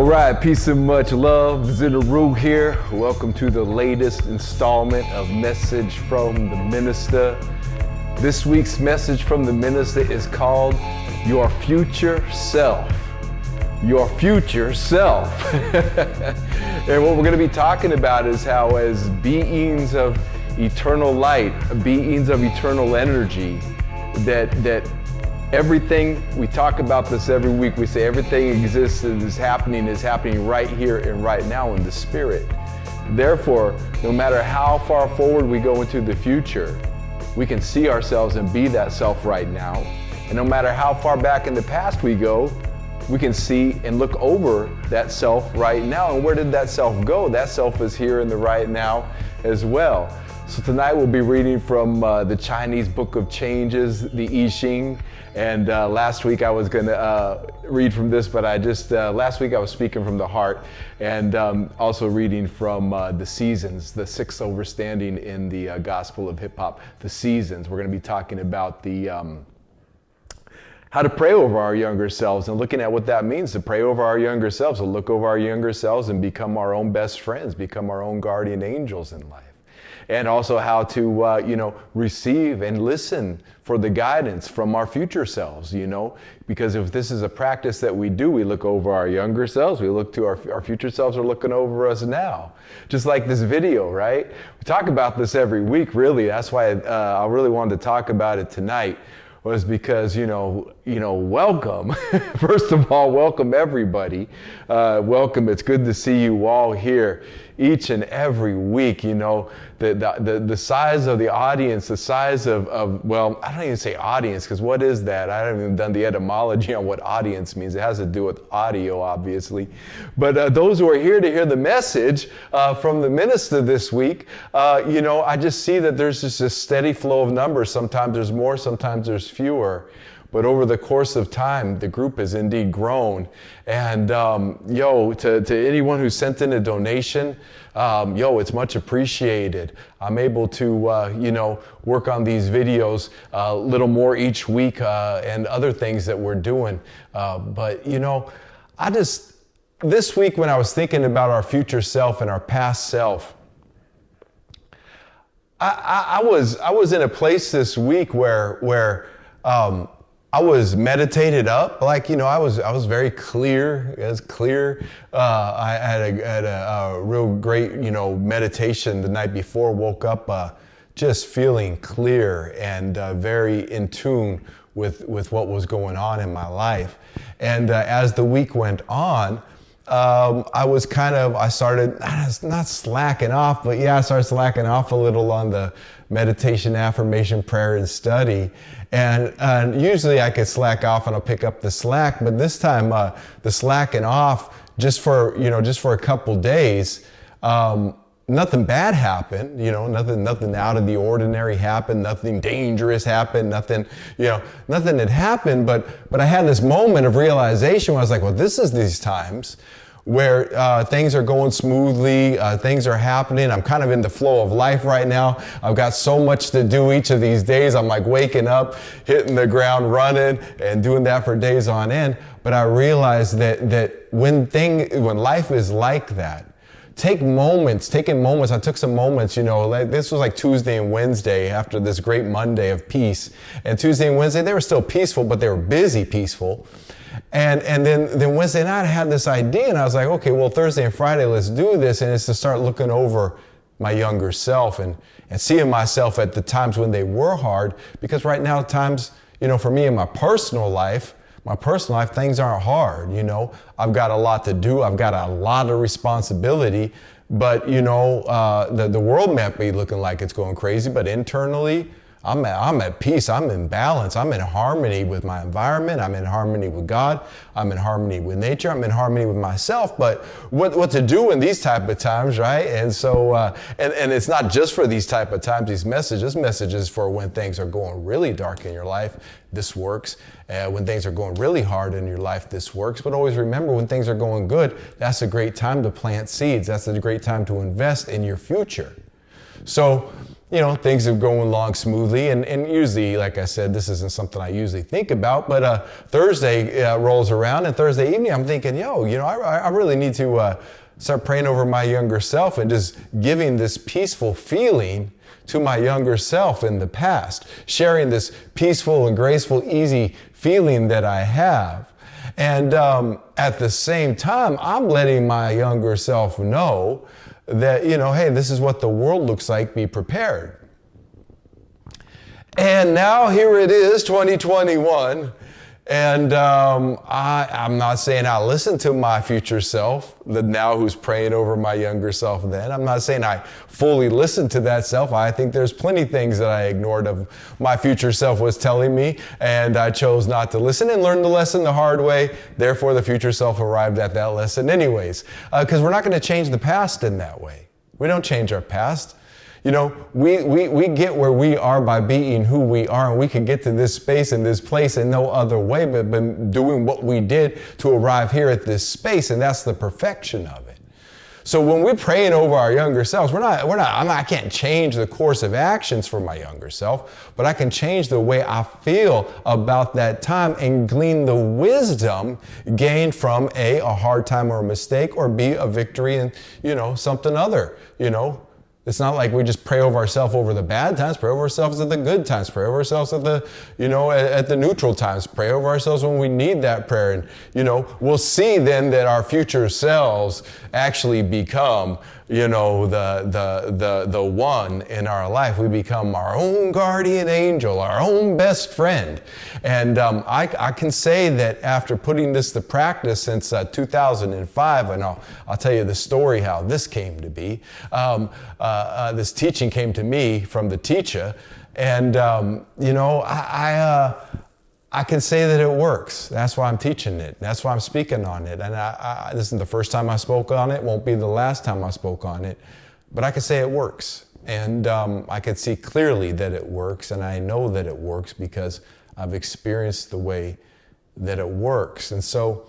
All right, peace and much love. Zin Uru here. Welcome to the latest installment of Message from the Minista. This week's message from the Minista is called Your Future Self. Your future self. And what we're going to be talking about is how, as beings of eternal light, beings of eternal energy, that everything, we talk about this every week, we say everything exists and is happening right here and right now in the spirit. Therefore, no matter how far forward we go into the future, we can see ourselves and be that self right now. And no matter how far back in the past we go, we can see and look over that self right now. And where did that self go? That self is here in the right now as well. So tonight we'll be reading from the Chinese Book of Changes, the I Ching. And last week I was going to read from this, but last week I was speaking from the heart, and also reading from the seasons, the sixth overstanding in the Gospel of Hip Hop, the seasons. We're going to be talking about the how to pray over our younger selves and looking at what that means to pray over our younger selves, to look over our younger selves and become our own best friends, become our own guardian angels in life. And also how to, receive and listen for the guidance from our future selves, because if this is a practice that we do, we look over our younger selves, we look to our future selves are looking over us now. Just like this video, right? We talk about this every week, really. That's why I really wanted to talk about it tonight, was because, welcome. First of all, welcome everybody. Welcome. It's good to see you all here each and every week. The size of the audience, the size of well, I don't even say audience, because what is that? I haven't even done the etymology on what audience means. It has to do with audio, obviously. But those who are here to hear the message from the Minista this week, I just see that there's just a steady flow of numbers. Sometimes there's more, sometimes there's fewer. But over the course of time, the group has indeed grown. And to anyone who sent in a donation, it's much appreciated. I'm able to, work on these videos a little more each week and other things that we're doing. This week when I was thinking about our future self and our past self, I was in a place this week where I was meditated up, I was very clear. It was clear. I had a real great, meditation the night before. Woke up just feeling clear and very in tune with what was going on in my life. And as the week went on, I started not slacking off, but I started slacking off a little on the meditation, affirmation, prayer, and study. And usually I could slack off and I'll pick up the slack, but this time the slacking off just for a couple days, nothing bad happened, nothing out of the ordinary happened, nothing dangerous happened, nothing had happened, but I had this moment of realization where I was like, well, this is these times where things are going smoothly, things are happening. I'm kind of in the flow of life right now. I've got so much to do each of these days. I'm like waking up, hitting the ground running, and doing that for days on end. But I realized that when life is like that, taking moments. I took some moments, this was like Tuesday and Wednesday after this great Monday of peace. And Tuesday and Wednesday, they were still peaceful, but they were busy peaceful. And then Wednesday night I had this idea and I was like, okay, well, Thursday and Friday, let's do this. And it's to start looking over my younger self and seeing myself at the times when they were hard. Because right now, times, for me in my personal life, things aren't hard. I've got a lot to do. I've got a lot of responsibility. But, the world might be looking like it's going crazy, but internally, I'm at peace. I'm in balance. I'm in harmony with my environment. I'm in harmony with God. I'm in harmony with nature. I'm in harmony with myself. But what to do in these type of times, right? And so, and it's not just for these type of times, these messages for when things are going really dark in your life, this works. When things are going really hard in your life, this works. But always remember, when things are going good, that's a great time to plant seeds. That's a great time to invest in your future. So, things are going along smoothly. And usually, like I said, this isn't something I usually think about, but Thursday rolls around, and Thursday evening I'm thinking, I really need to start praying over my younger self and just giving this peaceful feeling to my younger self in the past, sharing this peaceful and graceful, easy feeling that I have. And at the same time, I'm letting my younger self know that, hey, this is what the world looks like, be prepared. And now here it is, 2021. And I'm not saying I listen to my future self, the now who's praying over my younger self then. I'm not saying I fully listen to that self. I think there's plenty things that I ignored of my future self was telling me, and I chose not to listen and learned the lesson the hard way. Therefore, the future self arrived at that lesson anyways, because we're not going to change the past in that way. We don't change our past. We get where we are by being who we are, and we can get to this space and this place in no other way but doing what we did to arrive here at this space, and that's the perfection of it. So when we're praying over our younger selves, I can't change the course of actions for my younger self, but I can change the way I feel about that time and glean the wisdom gained from A, a hard time or a mistake, or B, a victory and, something other, It's not like we just pray over ourselves over the bad times, pray over ourselves at the good times, pray over ourselves at the, at the neutral times, pray over ourselves when we need that prayer. And, we'll see then that our future selves actually become, the one in our life. We become our own guardian angel, our own best friend. And I can say that after putting this to practice since 2005, and I'll tell you the story how this came to be. This teaching came to me from the teacher, and I can say that it works. That's why I'm teaching it. That's why I'm speaking on it. And this isn't the first time I spoke on it. Won't be the last time I spoke on it. But I can say it works. And I can see clearly that it works. And I know that it works because I've experienced the way that it works. And so,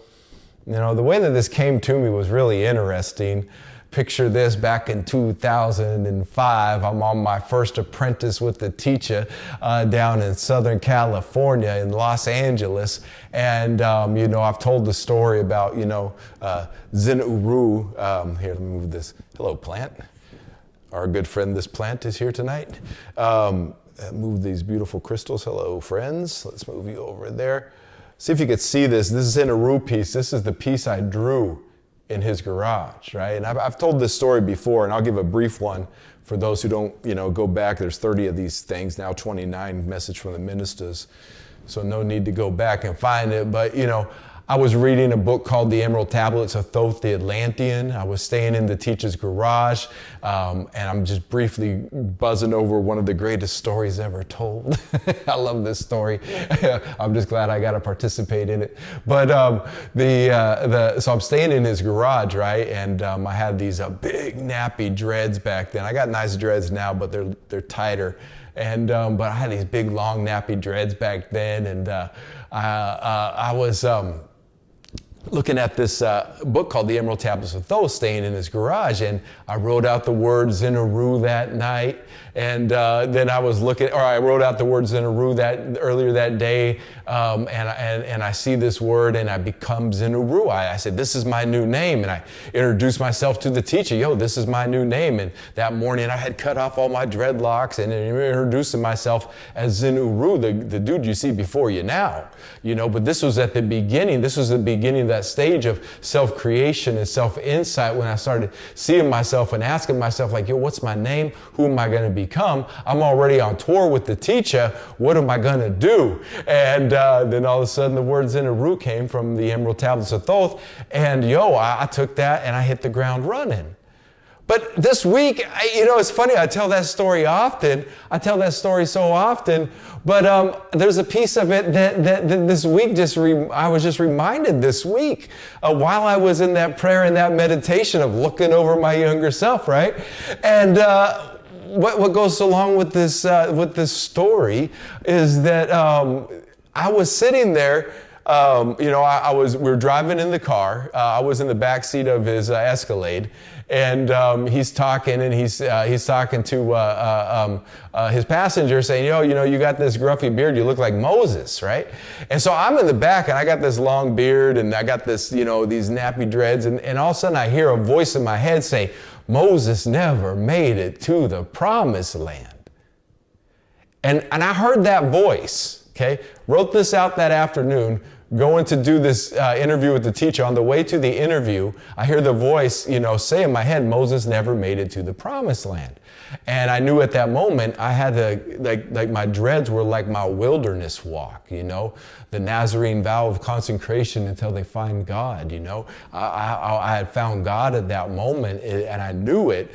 the way that this came to me was really interesting. Picture this, back in 2005, I'm on my first apprentice with the teacher down in Southern California in Los Angeles. And, I've told the story about, Zin Uru. Here, let me move this. Hello, plant. Our good friend, this plant, is here tonight. Move these beautiful crystals. Hello, friends. Let's move you over there. See if you could see this. This is Zin Uru piece. This is the piece I drew in his garage, right? And I've told this story before, and I'll give a brief one for those who don't, go back. There's 30 of these things, now 29, message from the ministers. So no need to go back and find it. But, I was reading a book called The Emerald Tablets of Thoth the Atlantean. I was staying in the teacher's garage, and I'm just briefly buzzing over one of the greatest stories ever told. I love this story. I'm just glad I got to participate in it. But so I'm staying in his garage, right? And I had these big nappy dreads back then. I got nice dreads now, but they're tighter. And but I had these big, long, nappy dreads back then, and I was looking at this book called The Emerald Tablets of Thoth, staying in his garage, and I wrote out the word Zin Uru that night, and then I wrote out the word Zin Uru earlier that day, and I see this word, and I become Zin Uru. I said, this is my new name, and I introduced myself to the teacher. This is my new name. And that morning I had cut off all my dreadlocks and introduced myself as Zin Uru, the dude you see before you now. But this was at the beginning. This was the beginning of that stage of self-creation and self-insight when I started seeing myself and asking myself, what's my name? Who am I going to become? I'm already on tour with the teacher. What am I going to do? And then all of a sudden the word Zin Uru came from the Emerald Tablets of Thoth. And I took that and I hit the ground running. But this week, it's funny, I tell that story often. I tell that story so often, but there's a piece of it that this week I was just reminded this week while I was in that prayer and that meditation of looking over my younger self, right? And what goes along with this story is that I was sitting there we were driving in the car. I was in the back seat of his Escalade, and he's talking, and he's talking to his passenger, saying, you got this gruffy beard, you look like Moses, right? And so I'm in the back, and I got this long beard, and I got this, these nappy dreads, and all of a sudden I hear a voice in my head say, Moses never made it to the promised land. And I heard that voice, okay? Wrote this out that afternoon, going to do this interview with the teacher. On the way to the interview, I hear the voice, say in my head, Moses never made it to the promised land. And I knew at that moment I had to, like my dreads were like my wilderness walk, the Nazarene vow of consecration until they find God, I had found God at that moment, and I knew it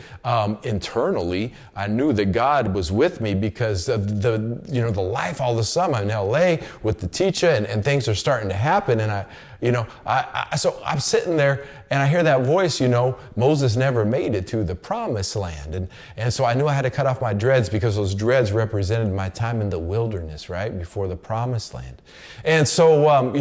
internally. I knew that God was with me because of the life all of a sudden. I'm in LA with the teacher, and things are starting to happen, and so I'm sitting there and I hear that voice, Moses never made it to the promised land. And so I knew I had to cut off my dreads because those dreads represented my time in the wilderness, right? Before the promised land. And so,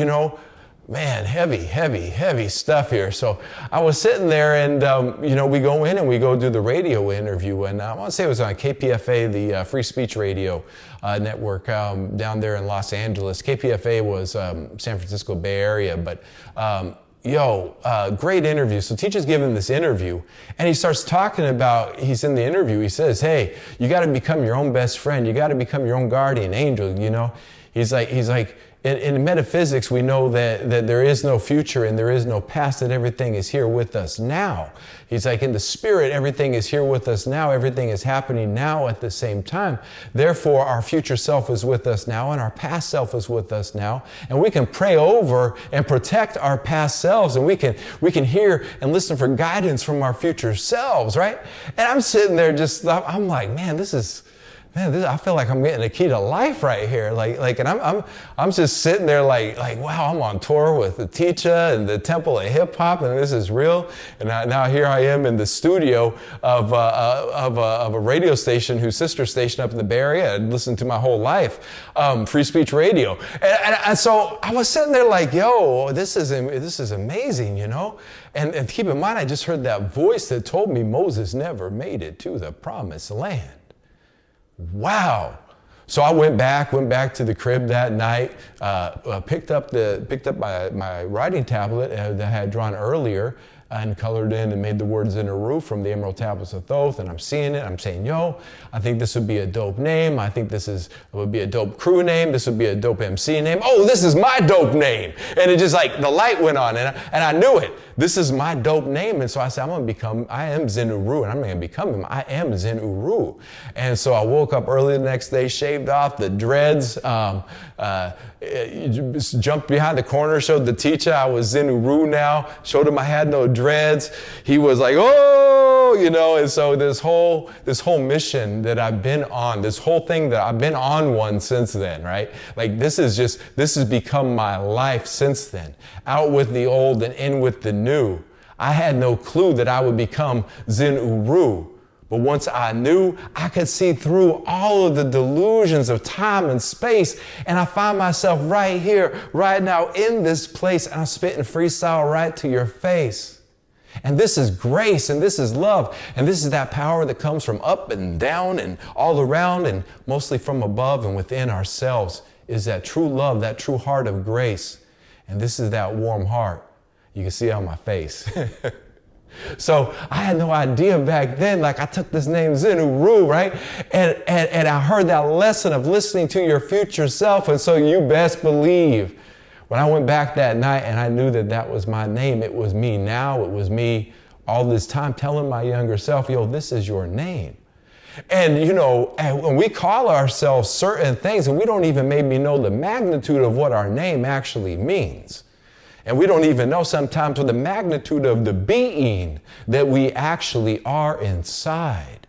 man, heavy stuff here. So I was sitting there and, we go in and we go do the radio interview. And I want to say it was on KPFA, the Free Speech Radio network down there in Los Angeles. KPFA was San Francisco Bay Area, but great interview. So teacher's giving this interview and he starts talking about, he's in the interview, he says, hey, you got to become your own best friend. You got to become your own guardian angel, He's like, in metaphysics, we know that there is no future and there is no past, that everything is here with us now. He's like, in the spirit, everything is here with us now. Everything is happening now at the same time. Therefore, our future self is with us now and our past self is with us now. And we can pray over and protect our past selves, and we can hear and listen for guidance from our future selves, right? And I'm sitting there I'm like, I feel like I'm getting the key to life right here. And I'm just sitting there like, wow, I'm on tour with the teacher and the Temple of Hip Hop, and this is real. And now here I am in the studio of a radio station, whose sister station up in the Bay Area I'd listened to my whole life, Free Speech Radio. And so I was sitting there like, this is amazing, And keep in mind, I just heard that voice that told me Moses never made it to the promised land. Wow. So I went back to the crib that night, picked up my writing tablet that I had drawn earlier and colored in and made the words Zin Uru from the Emerald Tablets of Thoth, and I'm seeing it. I'm saying, I think this would be a dope name. I think would be a dope crew name. This would be a dope MC name. Oh, this is my dope name. And it just the light went on, and I knew it. This is my dope name. And so I said, I am Zin Uru, and I'm going to become him. I am Zin Uru. And so I woke up early the next day, shaved off the dreads, jumped behind the corner, showed the teacher I was Zin Uru now, showed him I had no dreads. He was like, and so this whole mission that I've been on, this whole thing that I've been on one since then, right? This has become my life since then. Out with the old and in with the new. I had no clue that I would become Zin Uru. But once I knew, I could see through all of the delusions of time and space, and I find myself right here, right now, in this place, and I'm spitting freestyle right to your face. And this is grace, and this is love, and this is that power that comes from up and down and all around, and mostly from above and within ourselves, is that true love, that true heart of grace. And this is that warm heart. You can see it on my face. So I had no idea back then, I took this name Zin Uru, right? And I heard that lesson of listening to your future self. And so you best believe, when I went back that night and I knew that was my name, it was me now, it was me all this time telling my younger self, this is your name. And and when we call ourselves certain things, and we don't even maybe know the magnitude of what our name actually means. And we don't even know sometimes the magnitude of the being that we actually are inside.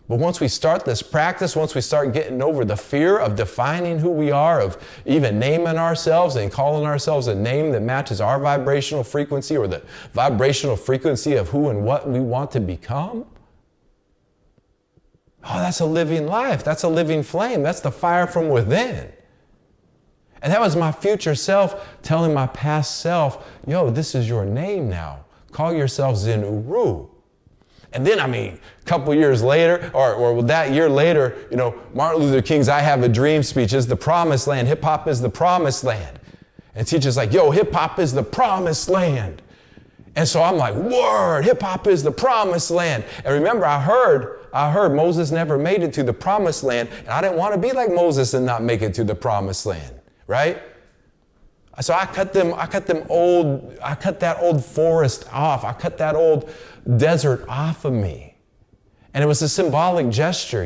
But once we start this practice, once we start getting over the fear of defining who we are, of even naming ourselves and calling ourselves a name that matches our vibrational frequency, or the vibrational frequency of who and what we want to become, that's a living life. That's a living flame. That's the fire from within. And that was my future self telling my past self, yo, this is your name now. Call yourself Zin Uru. And then, a couple years later, or that year later, Martin Luther King's I Have a Dream speech is the promised land. Hip hop is the promised land. And teachers like, yo, hip hop is the promised land. And so I'm like, word, hip hop is the promised land. And remember, I heard Moses never made it to the promised land. And I didn't want to be like Moses and not make it to the promised land, right? So I cut that old forest off. I cut that old desert off of me. And it was a symbolic gesture,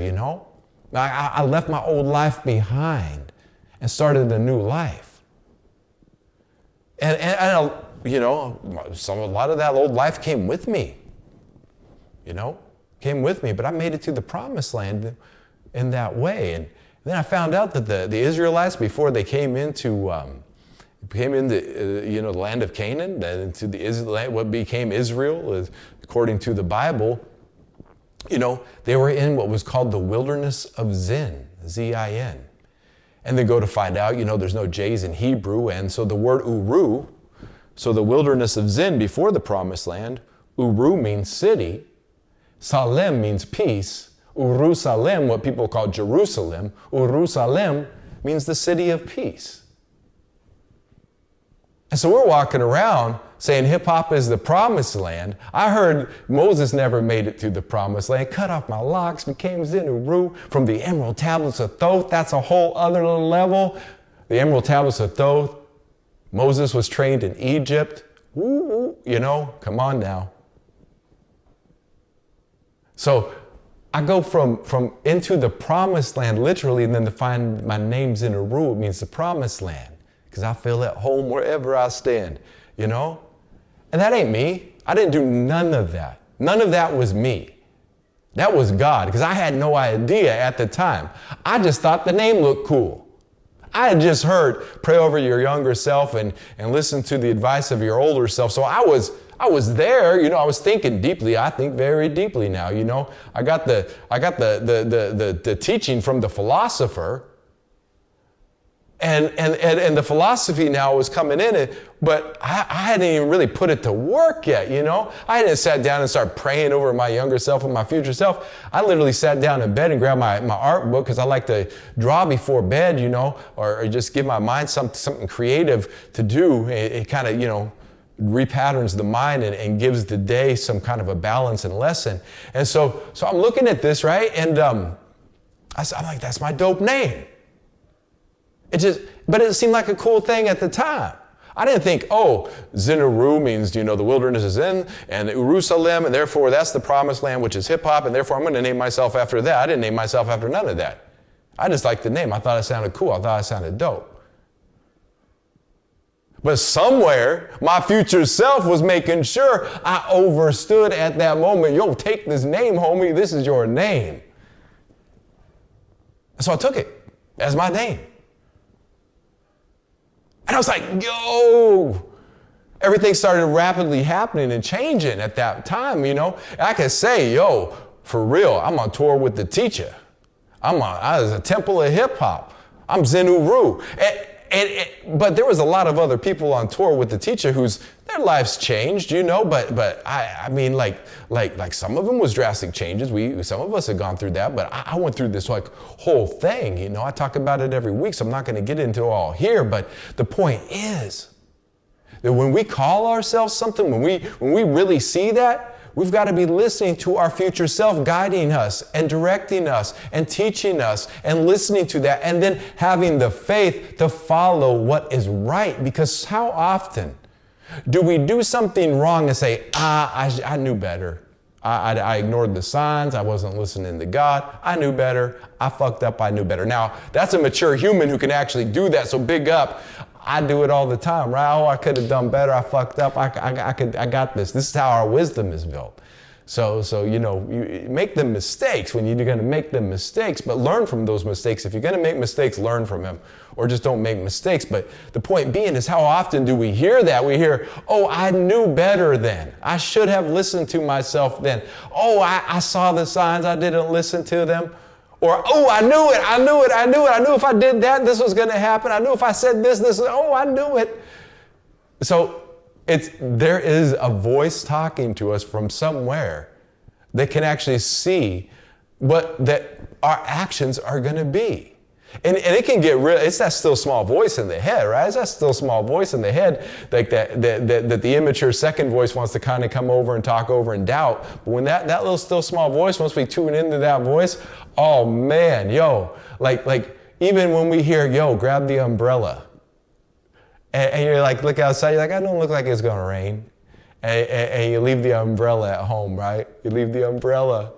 I left my old life behind and started a new life. And a lot of that old life came with me, but I made it to the promised land in that way. And then I found out that the Israelites, before they came into the land of Canaan, into what became Israel, according to the Bible, they were in what was called the wilderness of Zin, Z-I-N. And they go to find out, there's no J's in Hebrew, and so the word Uru, so the wilderness of Zin before the promised land, Uru means city, Salem means peace, Uru Salem, what people call Jerusalem, Uru Salem means the city of peace. And so we're walking around saying hip hop is the promised land. I heard Moses never made it to the promised land. Cut off my locks, became Zin Uru from the Emerald Tablets of Thoth. That's a whole other little level. The Emerald Tablets of Thoth. Moses was trained in Egypt. Come on now. So I go from into the promised land literally, and then to find my name's in Uru, it means the promised land. Because I feel at home wherever I stand, And that ain't me. I didn't do none of that. None of that was me. That was God, because I had no idea at the time. I just thought the name looked cool. I had just heard, pray over your younger self and listen to the advice of your older self. So I was there, I was thinking deeply. I think very deeply now, I got the teaching from the philosopher. And the philosophy now was coming in it, but I hadn't even really put it to work yet, I hadn't sat down and started praying over my younger self and my future self. I literally sat down in bed and grabbed my art book, because I like to draw before bed, or just give my mind something creative to do. It kind of, repatterns the mind and gives the day some kind of a balance and lesson. And so I'm looking at this, right? And I'm like, that's my dope name. But it seemed like a cool thing at the time. I didn't think, Zin Uru means, the wilderness is in, and Jerusalem, and therefore that's the promised land, which is hip hop, and therefore I'm going to name myself after that. I didn't name myself after none of that. I just liked the name. I thought it sounded cool. I thought it sounded dope. But somewhere, my future self was making sure I overstood at that moment. Yo, take this name, homie. This is your name. So I took it as my name. And I was like, yo, everything started rapidly happening and changing at that time, I could say, yo, for real, I'm on tour with the teacher. I was a temple of hip hop. I'm Zin Uru. But there was a lot of other people on tour with the teacher their lives changed, but I mean, like some of them was drastic changes. Some of us had gone through that, but I went through this whole thing, I talk about it every week, so I'm not going to get into it all here, but the point is that when we call ourselves something, when we really see that, we've got to be listening to our future self guiding us and directing us and teaching us and listening to that, and then having the faith to follow what is right. Because how often do we do something wrong and say, I knew better. I ignored the signs. I wasn't listening to God. I knew better. I fucked up. I knew better. Now, that's a mature human who can actually do that. So big up. I do it all the time, right? I could have done better. I fucked up. I got this. This is how our wisdom is built. So you make the mistakes when you're going to make the mistakes, but learn from those mistakes. If you're going to make mistakes, learn from them, or just don't make mistakes. But the point being is, how often do we hear that? We hear, I knew better then. I should have listened to myself then. I saw the signs. I didn't listen to them. Or, oh, I knew it. I knew if I did that, this was going to happen. I knew if I said this, oh, I knew it. So there is a voice talking to us from somewhere that can actually see that our actions are going to be. And it can get real. It's that still small voice in the head, right? It's that still small voice in the head like that the immature second voice wants to kind of come over and talk over and doubt. But when that little still small voice, once we tune into that voice, oh man, like even when we hear, grab the umbrella. And you're like, look outside, you're like, I don't look like it's going to rain. And you leave the umbrella at home, right? You leave the umbrella.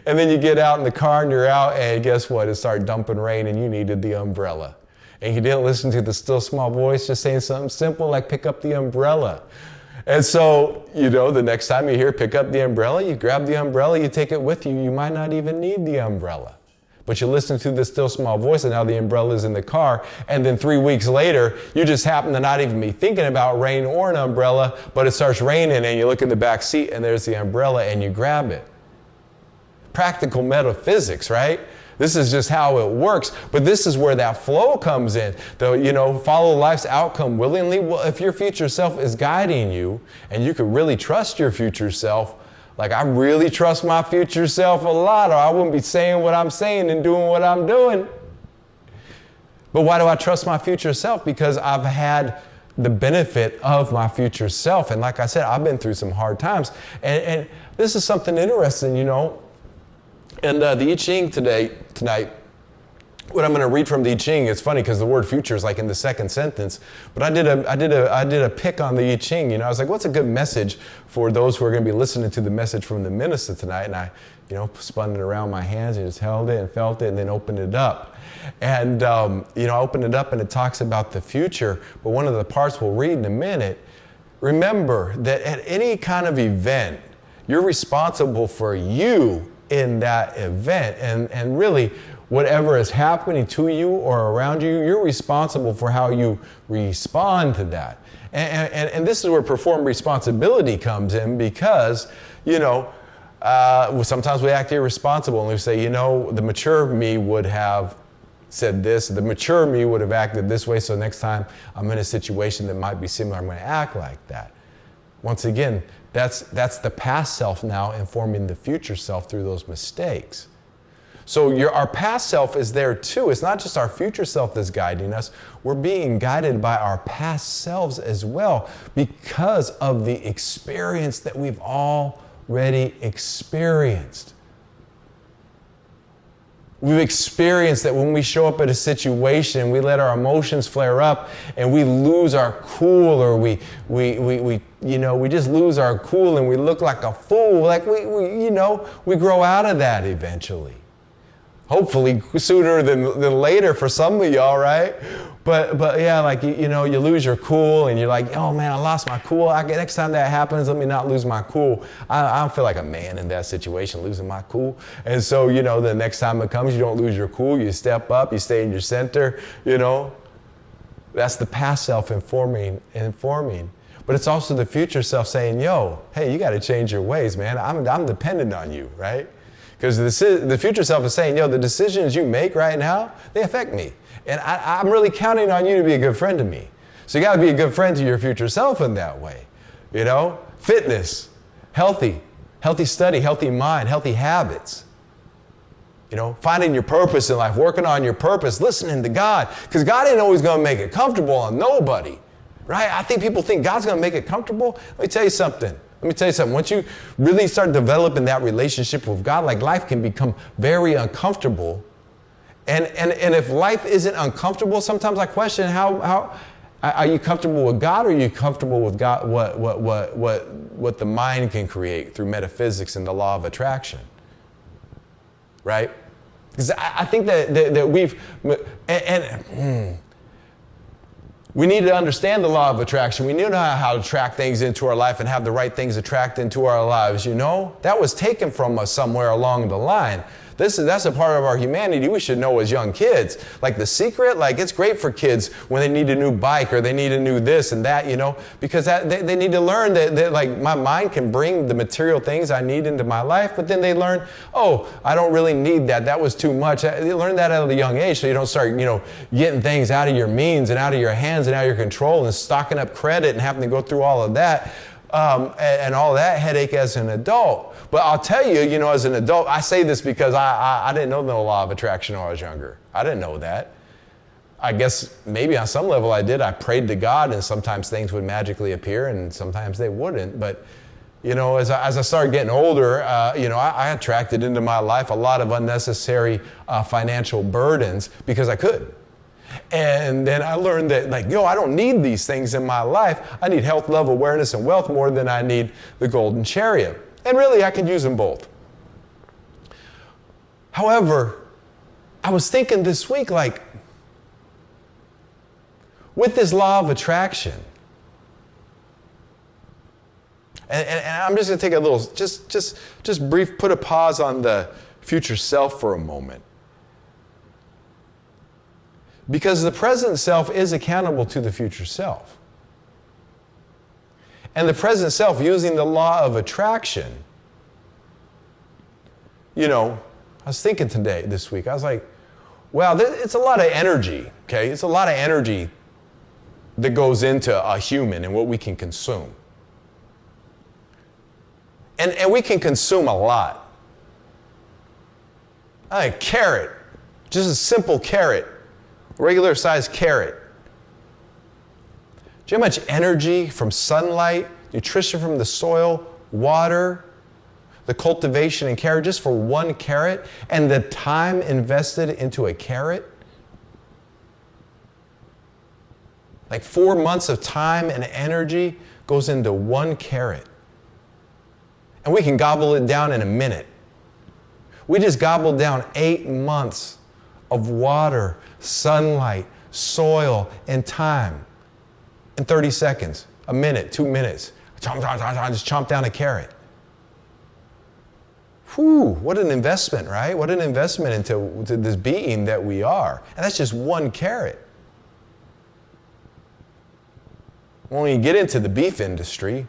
And then you get out in the car and you're out, and guess what? It started dumping rain and you needed the umbrella. And you didn't listen to the still small voice just saying something simple like pick up the umbrella. And so, the next time you hear pick up the umbrella, you grab the umbrella, you take it with you. You might not even need the umbrella. But you listen to the still small voice, and now the umbrella is in the car. And then 3 weeks later, you just happen to not even be thinking about rain or an umbrella, but it starts raining and you look in the back seat and there's the umbrella and you grab it. Practical metaphysics, right? This is just how it works. But this is where that flow comes in. Follow life's outcome willingly. Well, if your future self is guiding you and you can really trust your future self, like I really trust my future self a lot, or I wouldn't be saying what I'm saying and doing what I'm doing. But why do I trust my future self? Because I've had the benefit of my future self. And like I said, I've been through some hard times. And this is something interesting, And the I Ching tonight, what I'm going to read from the I Ching, it's funny because the word future is like in the second sentence, but I did a pick on the I Ching. I was like, what's a good message for those who are going to be listening to the message from the Minista tonight? And I, spun it around my hands and just held it and felt it and then opened it up. And, I opened it up and it talks about the future, but one of the parts we'll read in a minute, remember that at any kind of event, you're responsible for you in that event, and really whatever is happening to you or around you, you're responsible for how you respond to that. And this is where performed responsibility comes in, because sometimes we act irresponsible and we say, the mature me would have said this, the mature me would have acted this way, so next time I'm in a situation that might be similar, I'm going to act like that. Once again, that's the past self now informing the future self through those mistakes. So our past self is there too. It's not just our future self that's guiding us. We're being guided by our past selves as well because of the experience that we've already experienced. We've experienced that when we show up at a situation, we let our emotions flare up and we lose our cool, or we just lose our cool and we look like a fool. Like we grow out of that eventually. Hopefully sooner than later for some of y'all, right? But yeah, like, you lose your cool and you're like, oh man, I lost my cool. Next time that happens, let me not lose my cool. I don't feel like a man in that situation, losing my cool. And so, the next time it comes, you don't lose your cool. You step up, you stay in your center, That's the past self informing. But it's also the future self saying, hey, you got to change your ways, man. I'm dependent on you, right? Because the future self is saying, the decisions you make right now, they affect me. And I'm really counting on you to be a good friend to me. So you got to be a good friend to your future self in that way. Fitness, healthy study, healthy mind, healthy habits. Finding your purpose in life, working on your purpose, listening to God. Because God ain't always going to make it comfortable on nobody, right? I think people think God's going to make it comfortable. Let me tell you something. Once you really start developing that relationship with God, like life can become very uncomfortable. And if life isn't uncomfortable, sometimes I question how are you comfortable with God, or are you comfortable with God, what the mind can create through metaphysics and the law of attraction, right? Because I think that we need to understand the law of attraction. We need to know how to attract things into our life and have the right things attract into our lives. That was taken from us somewhere along the line. That's a part of our humanity we should know as young kids. Like the secret, like it's great for kids when they need a new bike or they need a new this and that, because they need to learn that like my mind can bring the material things I need into my life, but then they learn, oh, I don't really need that. That was too much. They learn that at a young age, so you don't start, getting things out of your means and out of your hands and out of your control and stocking up credit and having to go through all of that. And all that headache as an adult. But I'll tell you, as an adult, I say this because I didn't know the law of attraction when I was younger. I didn't know that. I guess maybe on some level I did. I prayed to God and sometimes things would magically appear and sometimes they wouldn't. But, as I started getting older, I attracted into my life a lot of unnecessary financial burdens because I could. And then I learned that, I don't need these things in my life. I need health, love, awareness, and wealth more than I need the golden chariot. And really, I could use them both. However, I was thinking this week, with this law of attraction, and I'm just going to take a little, just brief, put a pause on the future self for a moment. Because the present self is accountable to the future self. And the present self, using the law of attraction, I was thinking this week, I was like, wow, it's a lot of energy, okay? It's a lot of energy that goes into a human and what we can consume. And we can consume a lot. A carrot, just a simple carrot. Regular sized carrot. Do you know how much energy from sunlight, nutrition from the soil, water, the cultivation and care just for one carrot, and the time invested into a carrot? Like 4 months of time and energy goes into one carrot. And we can gobble it down in a minute. We just gobbled down 8 months of water, sunlight, soil, and time in 30 seconds, a minute, 2 minutes. Just chomp down a carrot. Whew, what an investment, right? What an investment into this being that we are. And that's just one carrot. When you get into the beef industry,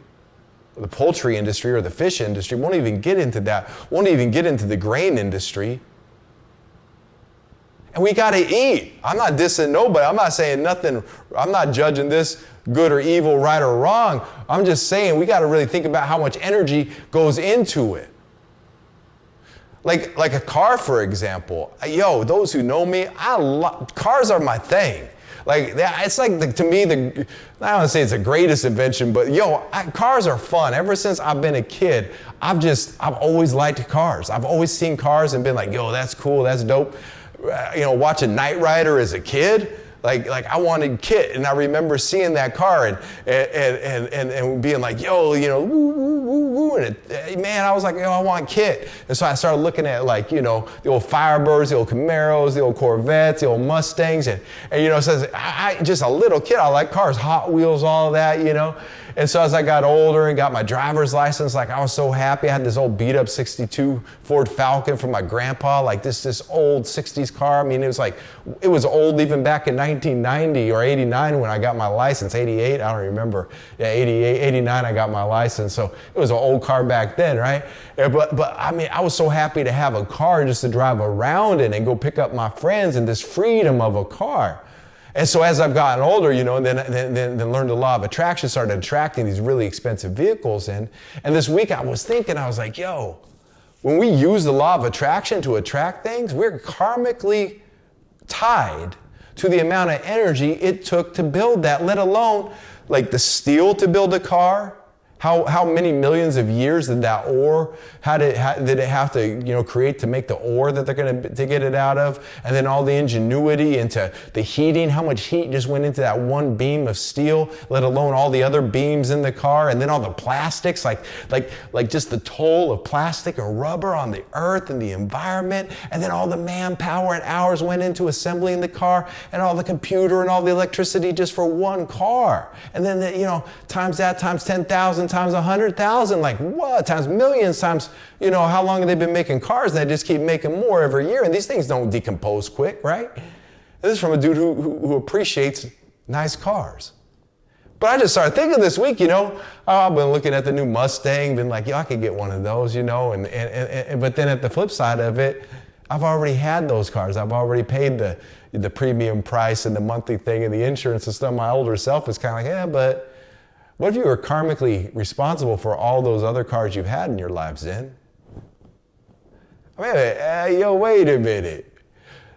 or the poultry industry, or the fish industry, won't even get into that. Won't even get into the grain industry. And we got to eat. I'm not dissing nobody. I'm not saying nothing. I'm not judging this good or evil, right or wrong. I'm just saying we got to really think about how much energy goes into it. Like a car, for example. Those who know me, cars are my thing. It's to me, I don't want to say it's the greatest invention, but cars are fun. Ever since I've been a kid, I've always liked cars. I've always seen cars and been like, that's cool, that's dope. Watching Knight Rider as a kid, like I wanted KITT, and I remember seeing that car and being like, woo, woo, woo, woo, and I was like, I want KITT. And so I started looking at the old Firebirds, the old Camaros, the old Corvettes, the old Mustangs, and so I just a little kid, I like cars, Hot Wheels, all of that, And so as I got older and got my driver's license, I was so happy. I had this old beat up 62 Ford Falcon from my grandpa, this old 60s car. I mean, it was old even back in 1990 or 89 when I got my license, 88, I don't remember. Yeah, 88, 89 I got my license. So it was an old car back then, right? But I was so happy to have a car just to drive around in and go pick up my friends and this freedom of a car. And so as I've gotten older, and then learned the law of attraction, started attracting these really expensive vehicles in. And this week I was thinking, I was like, when we use the law of attraction to attract things, we're karmically tied to the amount of energy it took to build that, let alone the steel to build a car. How many millions of years did that ore, did it have to, create to make the ore that they're going to get it out of? And then all the ingenuity into the heating, how much heat just went into that one beam of steel, let alone all the other beams in the car, and then all the plastics, like just the toll of plastic or rubber on the earth and the environment, and then all the manpower and hours went into assembling the car, and all the computer and all the electricity just for one car. And then, times that, times 10,000, times 100,000, like what? Times millions, times, how long have they been making cars? And they just keep making more every year. And these things don't decompose quick, right? This is from a dude who appreciates nice cars. But I just started thinking this week, I've been looking at the new Mustang, been like, I could get one of those, but then at the flip side of it, I've already had those cars. I've already paid the premium price and the monthly thing and the insurance and stuff. My older self is kind of like, but what if you were karmically responsible for all those other cars you've had in your life, Zin? Wait a minute.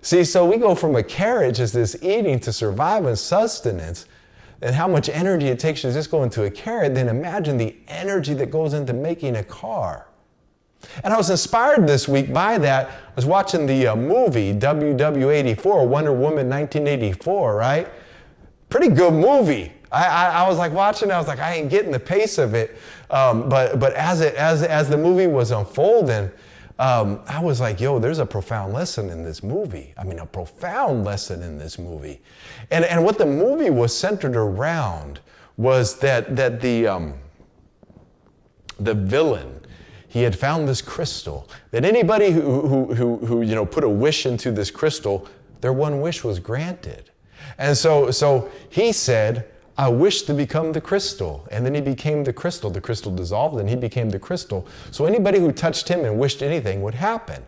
See, so we go from a carriage as this eating to survival and sustenance, and how much energy it takes to just go into a carrot, then imagine the energy that goes into making a car. And I was inspired this week by that. I was watching the movie WW84, Wonder Woman 1984, right? Pretty good movie. I was like watching, I was like, I ain't getting the pace of it. But as the movie was unfolding, I was like, there's a profound lesson in this movie. A profound lesson in this movie. And what the movie was centered around was that the villain, he had found this crystal, that anybody who put a wish into this crystal, their one wish was granted. And so he said, I wish to become the crystal. And then he became the crystal. The crystal dissolved and he became the crystal. So anybody who touched him and wished anything would happen.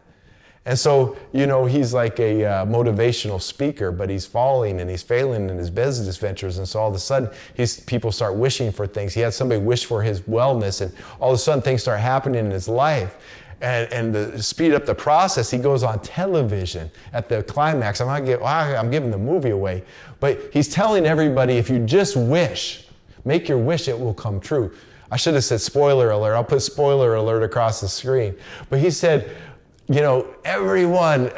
And so, he's like a motivational speaker, but he's falling and he's failing in his business ventures. And so all of a sudden, people start wishing for things. He had somebody wish for his wellness, and all of a sudden things start happening in his life. And to speed up the process, he goes on television at the climax. I'm giving the movie away, but he's telling everybody, if you just wish, make your wish, it will come true. I should have said spoiler alert. I'll put spoiler alert across the screen. But he said, everyone,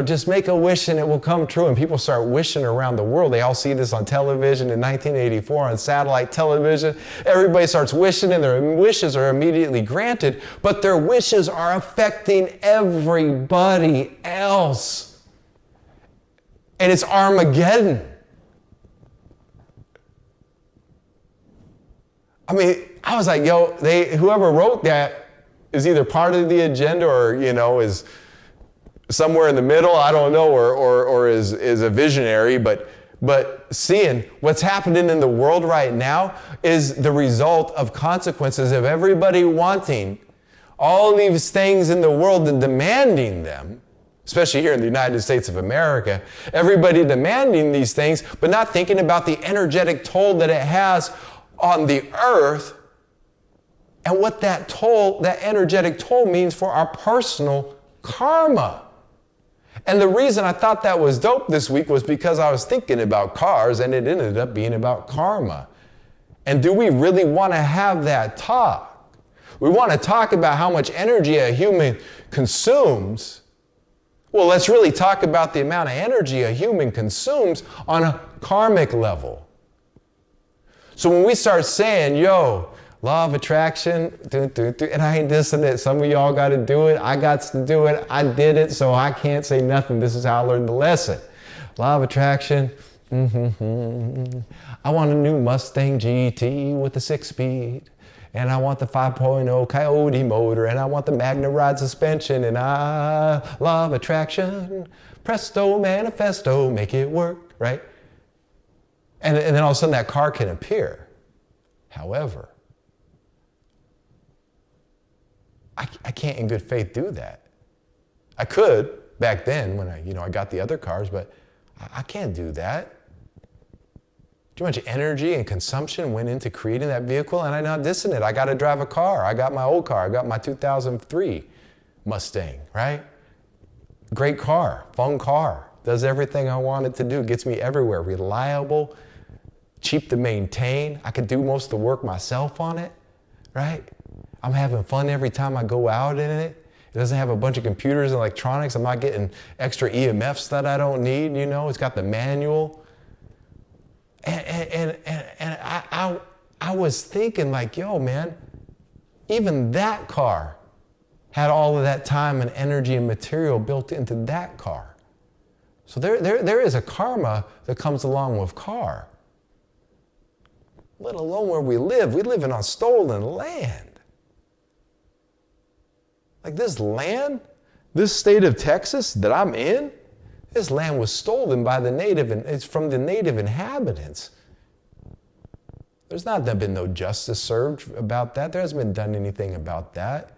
just make a wish and it will come true. And people start wishing around the world. They all see this on television in 1984 on satellite television. Everybody starts wishing and their wishes are immediately granted, but their wishes are affecting everybody else. And it's Armageddon. I was like, whoever wrote that is either part of the agenda or, is somewhere in the middle, I don't know, or is a visionary, but seeing what's happening in the world right now is the result of consequences of everybody wanting all these things in the world and demanding them, especially here in the United States of America, everybody demanding these things, but not thinking about the energetic toll that it has on the earth and what that energetic toll means for our personal karma. And the reason I thought that was dope this week was because I was thinking about cars and it ended up being about karma. And do we really want to have that talk? We want to talk about how much energy a human consumes. Well, let's really talk about the amount of energy a human consumes on a karmic level. So when we start saying, law of attraction, and I ain't dissing it. Some of y'all got to do it. I got to do it. I did it, so I can't say nothing. This is how I learned the lesson. Law of attraction. I want a new Mustang GT with a 6-speed. And I want the 5.0 Coyote motor. And I want the Magna Ride suspension. And law of attraction. Presto, manifesto, make it work, right? And then all of a sudden that car can appear. However, I can't in good faith do that. I could back then when I got the other cars, but I can't do that. Do you know how much energy and consumption went into creating that vehicle? And I'm not dissing it. I got to drive a car. I got my old car. I got my 2003 Mustang, right? Great car, fun car. Does everything I want it to do. Gets me everywhere. Reliable, cheap to maintain. I can do most of the work myself on it, right? I'm having fun every time I go out in it. It doesn't have a bunch of computers and electronics. I'm not getting extra EMFs that I don't need, It's got the manual. And I was thinking man, even that car had all of that time and energy and material built into that car. So there is a karma that comes along with car. let alone where we live. We live on stolen land. Like this land, this state of Texas that I'm in, this land was stolen by the native, and it's from the native inhabitants. There's not been no justice served about that. There hasn't been done anything about that.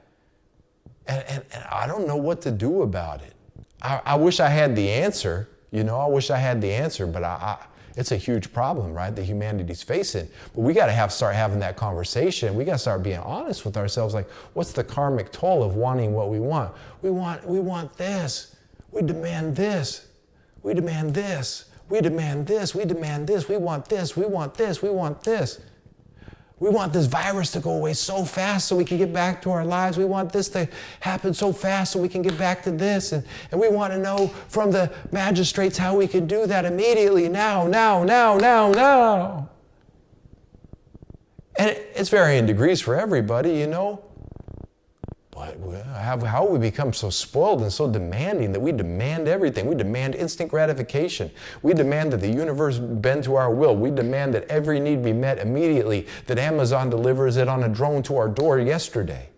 And I don't know what to do about it. I wish I had the answer, I wish I had the answer, but it's a huge problem, right, that humanity's facing. But we got to start having that conversation. We got to start being honest with ourselves, like, what's the karmic toll of wanting what we want? We want this. We demand this. We demand this. We demand this. We demand this. We want this. We want this. We want this. We want this virus to go away so fast so we can get back to our lives. We want this to happen so fast so we can get back to this. And we want to know from the magistrates how we can do that immediately, now. And it's varying degrees for everybody, But how we become so spoiled and so demanding that we demand everything. We demand instant gratification. We demand that the universe bend to our will. We demand that every need be met immediately, that Amazon delivers it on a drone to our door yesterday.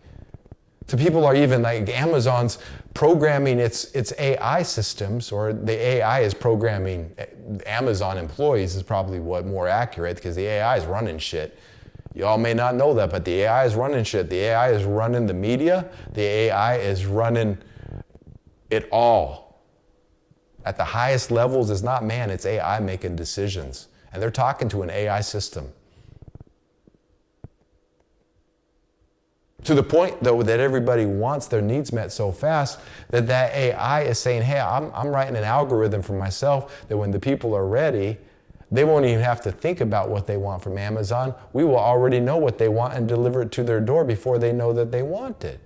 So people are even like Amazon's programming its AI systems, or the AI is programming Amazon employees is probably what more accurate, because the AI is running shit. Y'all may not know that, but the AI is running shit. The AI is running the media. The AI is running it all. At the highest levels, it's not man, it's AI making decisions. And they're talking to an AI system. To the point, though, that everybody wants their needs met so fast that AI is saying, hey, I'm writing an algorithm for myself that when the people are ready, they won't even have to think about what they want from Amazon. We will already know what they want and deliver it to their door before they know that they want it.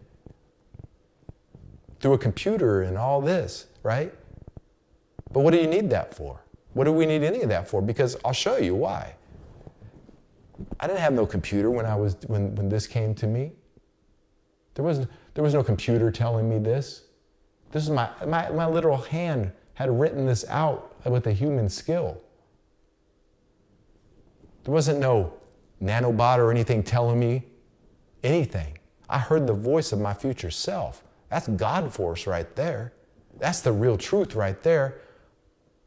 Through a computer and all this, right? But what do you need that for? What do we need any of that for? Because I'll show you why. I didn't have no computer when this came to me. There was no computer telling me this. This is my little hand had written this out with a human skill. There wasn't no nanobot or anything telling me anything. I heard the voice of my future self. That's God force right there. That's the real truth right there.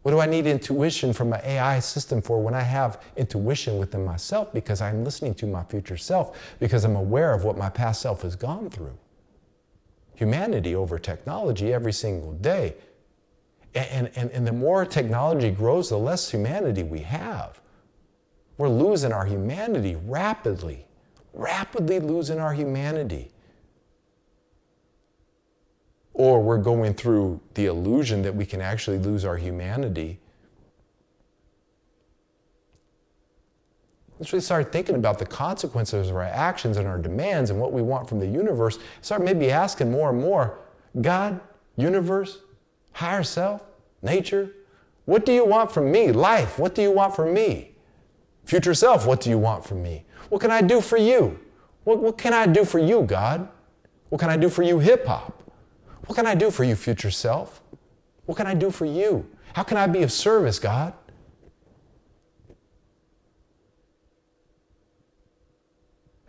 What do I need intuition from an AI system for when I have intuition within myself? Because I'm listening to my future self, because I'm aware of what my past self has gone through. Humanity over technology every single day. And the more technology grows, the less humanity we have. We're losing our humanity rapidly losing our humanity. Or we're going through the illusion that we can actually lose our humanity. Let's really start thinking about the consequences of our actions and our demands and what we want from the universe. Start maybe asking more and more, God, universe, higher self, nature, what do you want from me? Life, what do you want from me? Future self, what do you want from me? What can I do for you? What can I do for you, God? What can I do for you, hip-hop? What can I do for you, future self? What can I do for you? How can I be of service, God?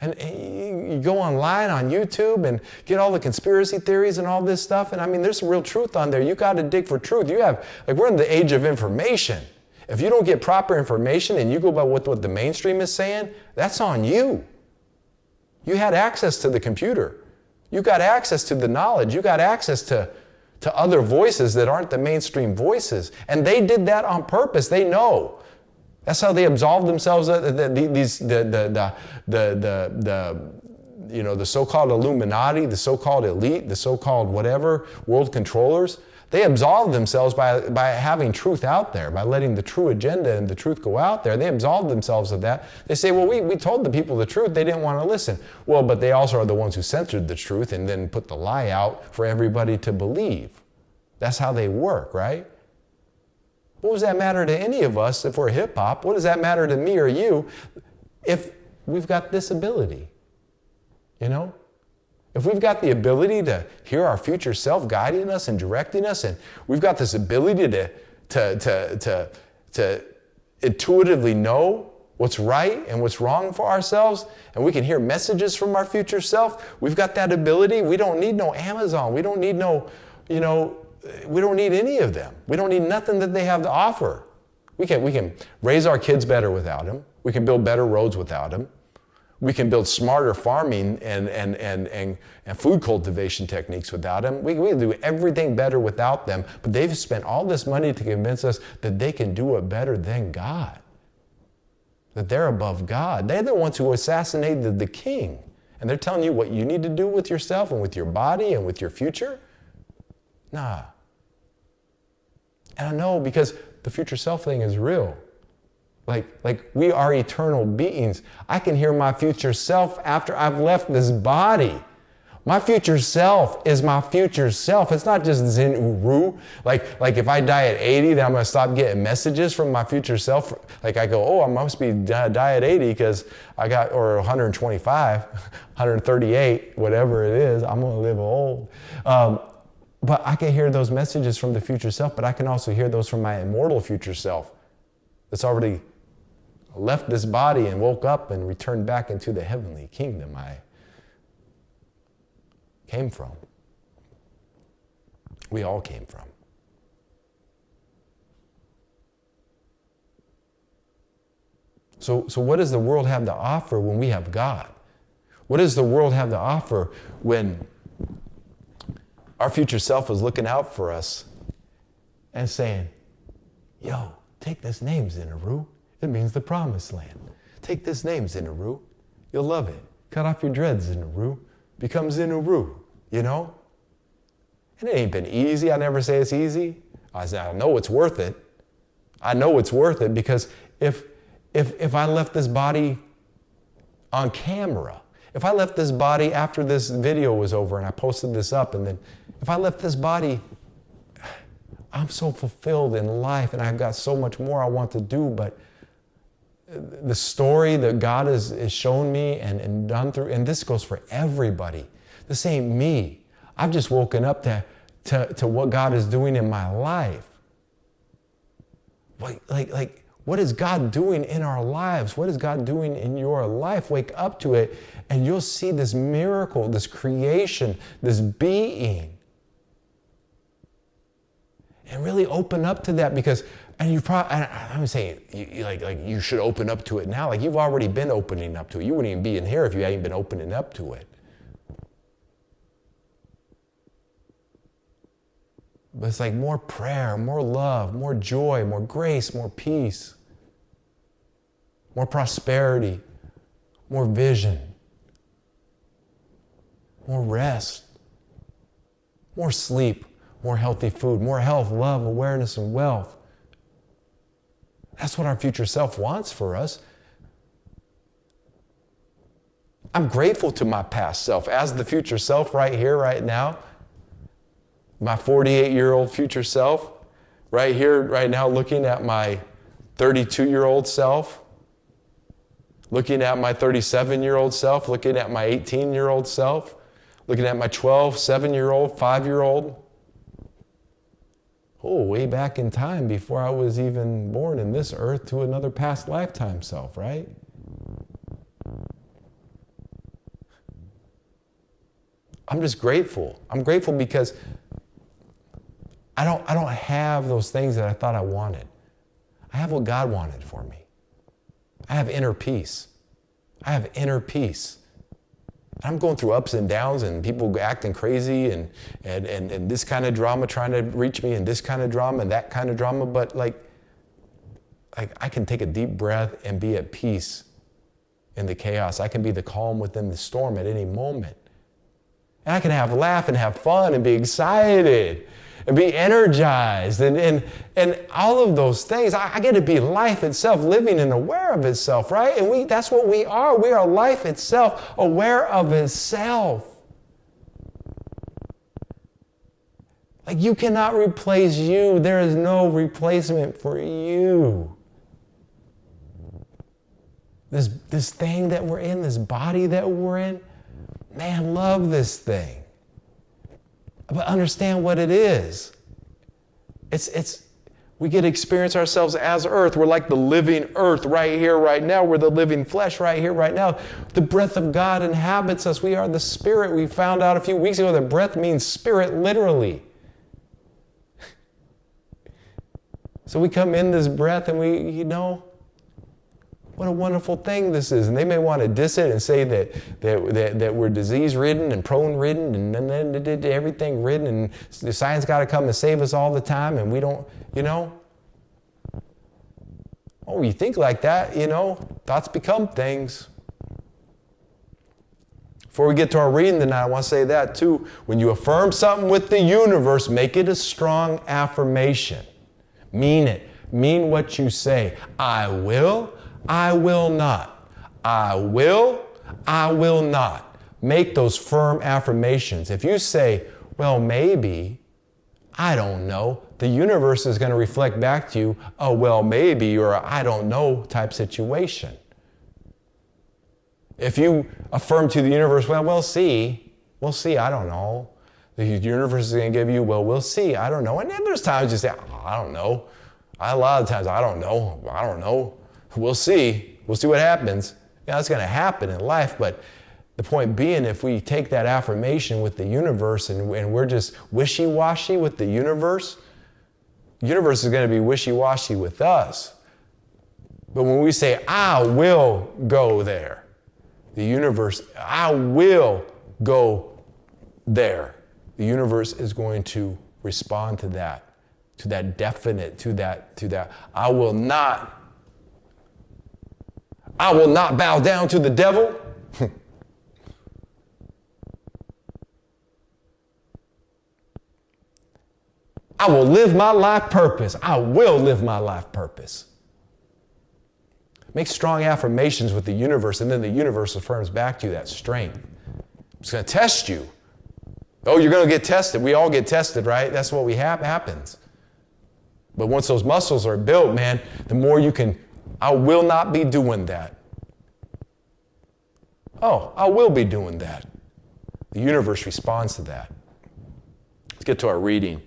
And you go online on YouTube and get all the conspiracy theories and all this stuff. And I mean, there's some real truth on there. You got to dig for truth. We're in the age of information. If you don't get proper information and you go by what the mainstream is saying, that's on you. You had access to the computer. You got access to the knowledge. You got access to other voices that aren't the mainstream voices. And they did that on purpose. They know. That's how they absolve themselves. The so-called Illuminati, the so-called elite, the so-called whatever, world controllers. They absolve themselves by having truth out there, by letting the true agenda and the truth go out there. They absolve themselves of that. They say, well, we told the people the truth. They didn't want to listen. Well, but they also are the ones who censored the truth and then put the lie out for everybody to believe. That's how they work, right? What does that matter to any of us if we're hip-hop? What does that matter to me or you if we've got this ability? If we've got the ability to hear our future self guiding us and directing us, and we've got this ability to intuitively know what's right and what's wrong for ourselves, and we can hear messages from our future self. We've got that ability. We don't need no Amazon. We don't need no, we don't need any of them. We don't need nothing that they have to offer. We can raise our kids better without them. We can build better roads without them. We can build smarter farming and food cultivation techniques without them. We can do everything better without them, but they've spent all this money to convince us that they can do it better than God, that they're above God. They're the ones who assassinated the king, and they're telling you what you need to do with yourself and with your body and with your future? Nah. And I know because the future self thing is real. Like we are eternal beings. I can hear my future self after I've left this body. My future self is my future self. It's not just Zin Uru. Like if I die at 80, then I'm going to stop getting messages from my future self. Like I go, oh, I must be die at 80 because I got, or 125, 138, whatever it is. I'm going to live old. But I can hear those messages from the future self, but I can also hear those from my immortal future self that's already left this body and woke up and returned back into the heavenly kingdom I came from. We all came from. So what does the world have to offer when we have God? What does the world have to offer when our future self is looking out for us and saying, yo, take this name, Zin Uru. It means the promised land. Take this name, Zin Uru. You'll love it. Cut off your dreads, Zin Uru. Become Zin Uru, And it ain't been easy. I never say it's easy. I say, I know it's worth it. I know it's worth it because if I left this body on camera, if I left this body after this video was over and I posted this up, and then if I left this body, I'm so fulfilled in life and I've got so much more I want to do, but the story that God has shown me and done through, and this goes for everybody. This ain't me. I've just woken up to what God is doing in my life. Like, what is God doing in our lives? What is God doing in your life? Wake up to it and you'll see this miracle, this creation, this being. And really open up to that because, and you probably, I'm saying, you should open up to it now. Like you've already been opening up to it. You wouldn't even be in here if you hadn't been opening up to it. But it's like more prayer, more love, more joy, more grace, more peace, more prosperity, more vision, more rest, more sleep, more healthy food, more health, love, awareness, and wealth. That's what our future self wants for us. I'm grateful to my past self as the future self right here, right now. My 48-year-old future self, right here, right now, looking at my 32-year-old self, looking at my 37-year-old self, looking at my 18-year-old self, looking at my 7-year-old, 5-year-old. Oh, way back in time before I was even born in this earth to another past lifetime self, right? I'm just grateful. I'm grateful because I don't have those things that I thought I wanted. I have what God wanted for me. I have inner peace. I have inner peace. I'm going through ups and downs and people acting crazy and this kind of drama trying to reach me and this kind of drama and that kind of drama, but like I can take a deep breath and be at peace in the chaos. I can be the calm within the storm at any moment. And I can laugh and have fun and be excited and be energized and all of those things. I get to be life itself, living and aware of itself, right? And that's what we are. We are life itself, aware of itself. Like you cannot replace you. There is no replacement for you. This thing that we're in, this body that we're in, man, love this thing. But understand what it is. We get to experience ourselves as earth. We're like the living earth right here, right now. We're the living flesh right here, right now. The breath of God inhabits us. We are the spirit. We found out a few weeks ago that breath means spirit, literally. So we come in this breath and we, what a wonderful thing this is. And they may want to diss it and say that we're disease-ridden and prone-ridden and everything ridden, and the science got to come and save us all the time, and we don't, Oh, you think like that, thoughts become things. Before we get to our reading tonight, I want to say that too. When you affirm something with the universe, make it a strong affirmation. Mean it. Mean what you say. I will not. I will not. Make those firm affirmations. If you say, well, maybe, I don't know, the universe is going to reflect back to you, oh, well, maybe, or I don't know type situation. If you affirm to the universe, well, we'll see, I don't know. The universe is going to give you, well, we'll see, I don't know. And then there's times you say, oh, I don't know. A lot of times, I don't know. We'll see what happens. That's going to happen in life, but the point being, if we take that affirmation with the universe and we're just wishy-washy with the universe is going to be wishy-washy with us. But when we say, I will go there, the universe, I will go there, the universe is going to respond to that definite, to that, I will not bow down to the devil. I will live my life purpose. I will live my life purpose. Make strong affirmations with the universe, and then the universe affirms back to you that strength. It's going to test you. Oh, you're going to get tested. We all get tested, right? That's what happens. But once those muscles are built, man, the more you can, I will not be doing that. Oh, I will be doing that. The universe responds to that. Let's get to our reading.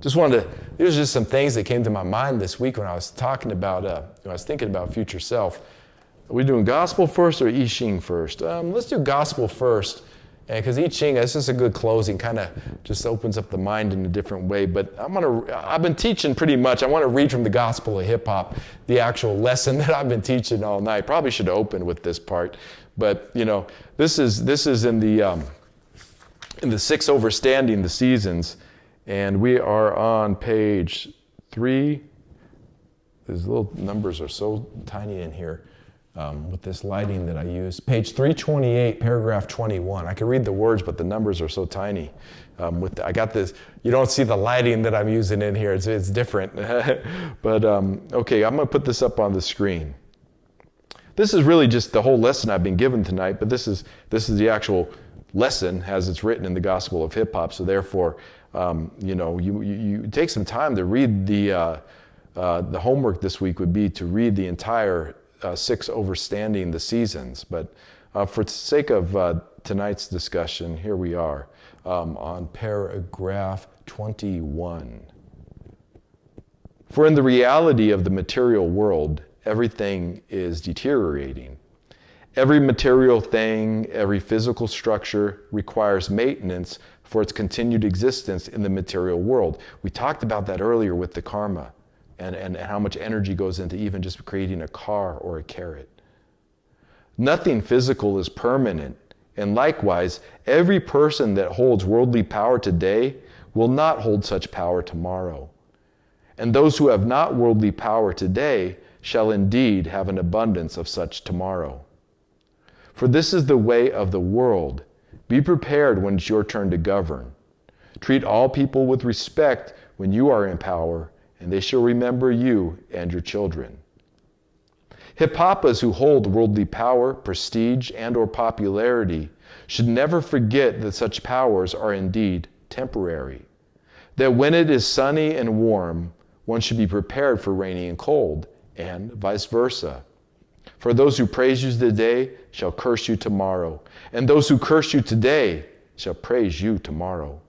There's just some things that came to my mind this week when I was thinking about future self. Are we doing gospel first or I Ching first? Let's do gospel first, because I Ching, this is a good closing, kind of just opens up the mind in a different way. But I've been teaching pretty much. I want to read from the Gospel of Hip Hop, the actual lesson that I've been teaching all night. Probably should have opened with this part, but this is in the 6 Overstanding the Seasons. And we are on page 3. These little numbers are so tiny in here with this lighting that I use. Page 328, paragraph 21. I can read the words, but the numbers are so tiny. I got this. You don't see the lighting that I'm using in here. It's different. But okay, I'm going to put this up on the screen. This is really just the whole lesson I've been given tonight, but this is the actual lesson as it's written in the Gospel of Hip Hop. So therefore, you take some time to read the homework this week would be to read the entire 6 Overstanding the Seasons. But for the sake of tonight's discussion, here we are on paragraph 21. For in the reality of the material world, everything is deteriorating. Every material thing, every physical structure requires maintenance for its continued existence in the material world. We talked about that earlier with the karma and how much energy goes into even just creating a car or a carrot. Nothing physical is permanent, and likewise, every person that holds worldly power today will not hold such power tomorrow. And those who have not worldly power today shall indeed have an abundance of such tomorrow. For this is the way of the world. Be prepared when it's your turn to govern. Treat all people with respect when you are in power, and they shall remember you and your children. Hippapas who hold worldly power, prestige, and or popularity should never forget that such powers are indeed temporary. That when it is sunny and warm, one should be prepared for rainy and cold, and vice versa. For those who praise you today shall curse you tomorrow, and those who curse you today shall praise you tomorrow.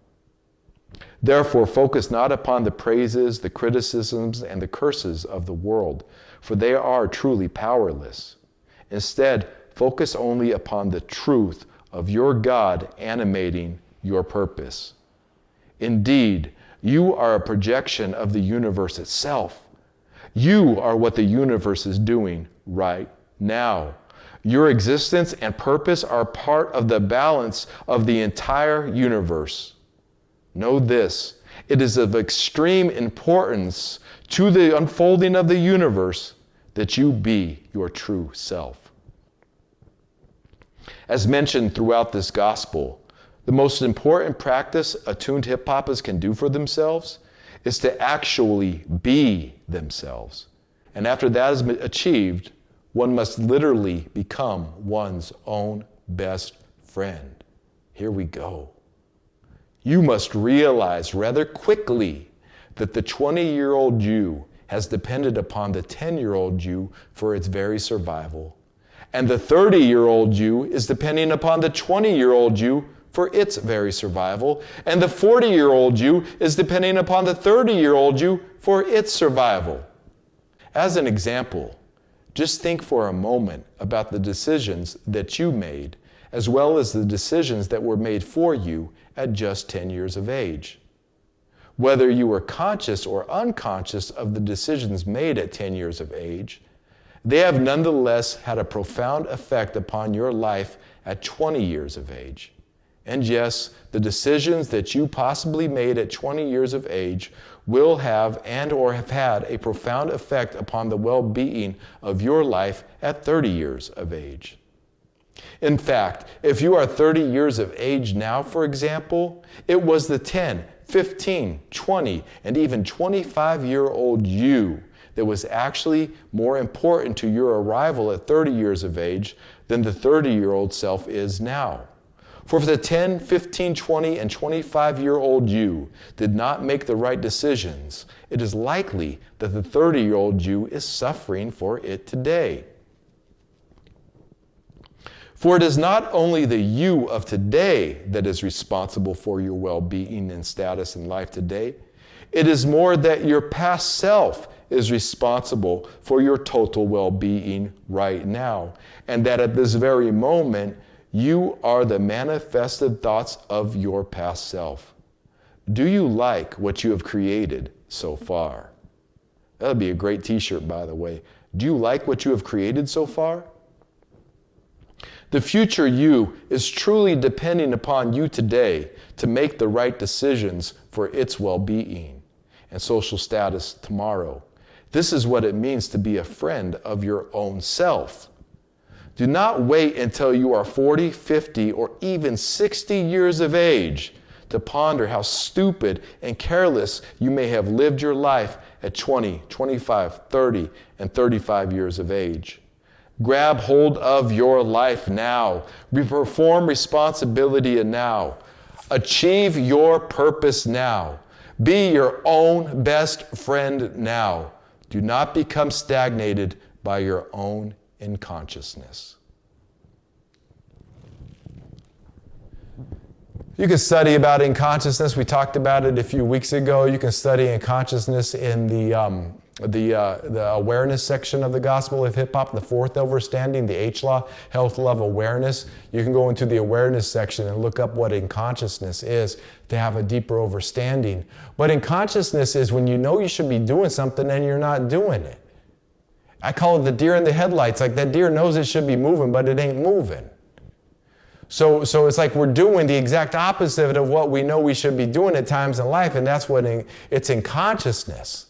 Therefore, focus not upon the praises, the criticisms, and the curses of the world, for they are truly powerless. Instead, focus only upon the truth of your God animating your purpose. Indeed, you are a projection of the universe itself. You are what the universe is doing right now. Your existence and purpose are part of the balance of the entire universe. Know this, it is of extreme importance to the unfolding of the universe that you be your true self. As mentioned throughout this gospel, the most important practice attuned hip-hoppers can do for themselves is to actually be themselves. And after that is achieved, one must literally become one's own best friend. Here we go. You must realize rather quickly that the 20-year-old you has depended upon the 10-year-old you for its very survival. And the 30-year-old you is depending upon the 20-year-old you for its very survival. And the 40-year-old you is depending upon the 30-year-old you for its survival. As an example, just think for a moment about the decisions that you made, as well as the decisions that were made for you at just 10 years of age. Whether you were conscious or unconscious of the decisions made at 10 years of age, they have nonetheless had a profound effect upon your life at 20 years of age. And yes, the decisions that you possibly made at 20 years of age will have and or have had a profound effect upon the well-being of your life at 30 years of age. In fact, if you are 30 years of age now, for example, it was the 10, 15, 20, and even 25-year-old you that was actually more important to your arrival at 30 years of age than the 30-year-old self is now. For if the 10, 15, 20, and 25-year-old you did not make the right decisions, it is likely that the 30-year-old you is suffering for it today. For it is not only the you of today that is responsible for your well-being and status in life today, it is more that your past self is responsible for your total well-being right now, and that at this very moment, you are the manifested thoughts of your past self. Do you like what you have created so far? That would be a great t-shirt, by the way. Do you like what you have created so far? The future you is truly depending upon you today to make the right decisions for its well-being and social status tomorrow. This is what it means to be a friend of your own self. Do not wait until you are 40, 50, or even 60 years of age to ponder how stupid and careless you may have lived your life at 20, 25, 30, and 35 years of age. Grab hold of your life now. Perform responsibility now. Achieve your purpose now. Be your own best friend now. Do not become stagnated by your own unconsciousness. You can study about unconsciousness. We talked about it a few weeks ago. You can study unconsciousness in the awareness section of the Gospel of Hip Hop, the fourth overstanding, the H-Law, health, love, awareness. You can go into the awareness section and look up what unconsciousness is to have a deeper overstanding. But unconsciousness is when you know you should be doing something and you're not doing it. I call it the deer in the headlights. Like that deer knows it should be moving, but it ain't moving. So it's like we're doing the exact opposite of what we know we should be doing at times in life, and that's what it's in consciousness.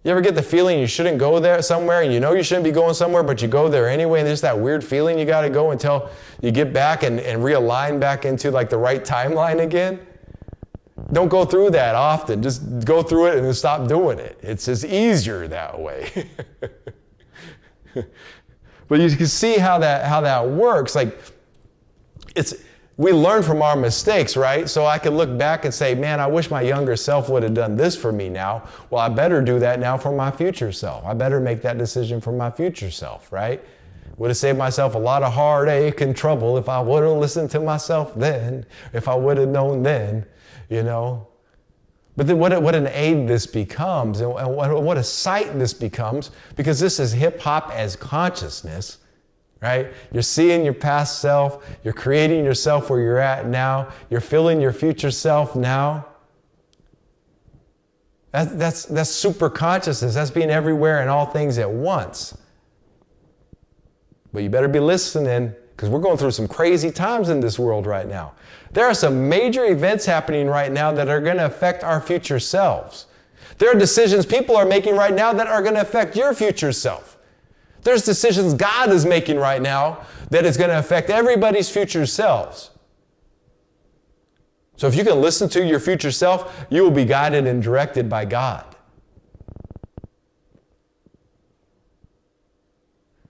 You ever get the feeling you shouldn't go there somewhere, and you know you shouldn't be going somewhere, but you go there anyway, and there's that weird feeling you got to go until you get back and realign back into like the right timeline again? Don't go through that often. Just go through it and then stop doing it. It's just easier that way. But you can see how that works. Like, we learn from our mistakes, right? So I can look back and say, man, I wish my younger self would have done this for me now. Well, I better do that now for my future self. I better make that decision for my future self, right? Would have saved myself a lot of heartache and trouble if I would have listened to myself then, if I would have known then, you know. But then what an aid this becomes, and what a sight this becomes, because this is hip-hop as consciousness, right? You're seeing your past self, you're creating yourself where you're at now, you're feeling your future self now. That's super consciousness. That's being everywhere and all things at once. But you better be listening, because we're going through some crazy times in this world right now. There are some major events happening right now that are going to affect our future selves. There are decisions people are making right now that are going to affect your future self. There's decisions God is making right now that is going to affect everybody's future selves. So if you can listen to your future self, you will be guided and directed by God.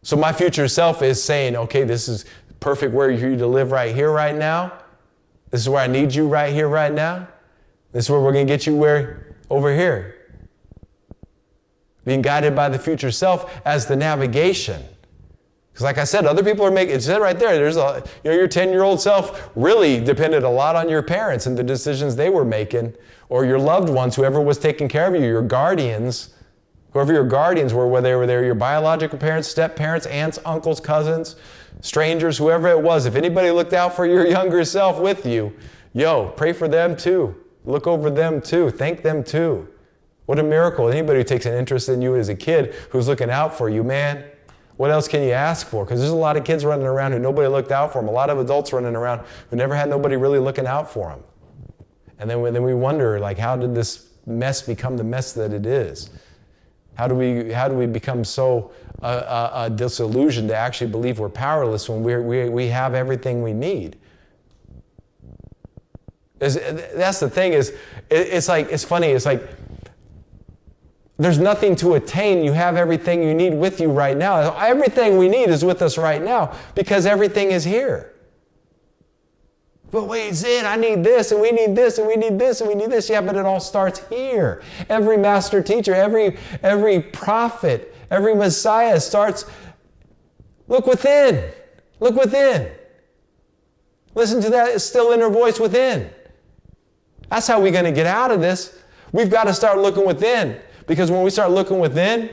So my future self is saying, okay, this is perfect where you to live right here, right now. This is where I need you right here, right now. This is where we're going to get you over here. Being guided by the future self as the navigation. Because like I said, other people are making, it said right there, your 10-year-old self really depended a lot on your parents and the decisions they were making, or your loved ones, whoever was taking care of you, your guardians, whoever your guardians were, whether they were your biological parents, step-parents, aunts, uncles, cousins, strangers, whoever it was. If anybody looked out for your younger self with you, pray for them too. Look over them too. Thank them too. What a miracle. Anybody who takes an interest in you as a kid who's looking out for you, man, what else can you ask for? Because there's a lot of kids running around who nobody looked out for them. A lot of adults running around who never had nobody really looking out for them. And then we wonder, like, how did this mess become the mess that it is? How do we become so disillusioned to actually believe we're powerless when we have everything we need? That's the thing is, it's funny. It's like there's nothing to attain. You have everything you need with you right now. Everything we need is with us right now because everything is here. But wait, Zin, I need this, and we need this, and we need this, and we need this. Yeah, but it all starts here. Every master teacher, every prophet, every Messiah starts, look within. Look within. Listen to that still inner voice within. That's how we're going to get out of this. We've got to start looking within. Because when we start looking within,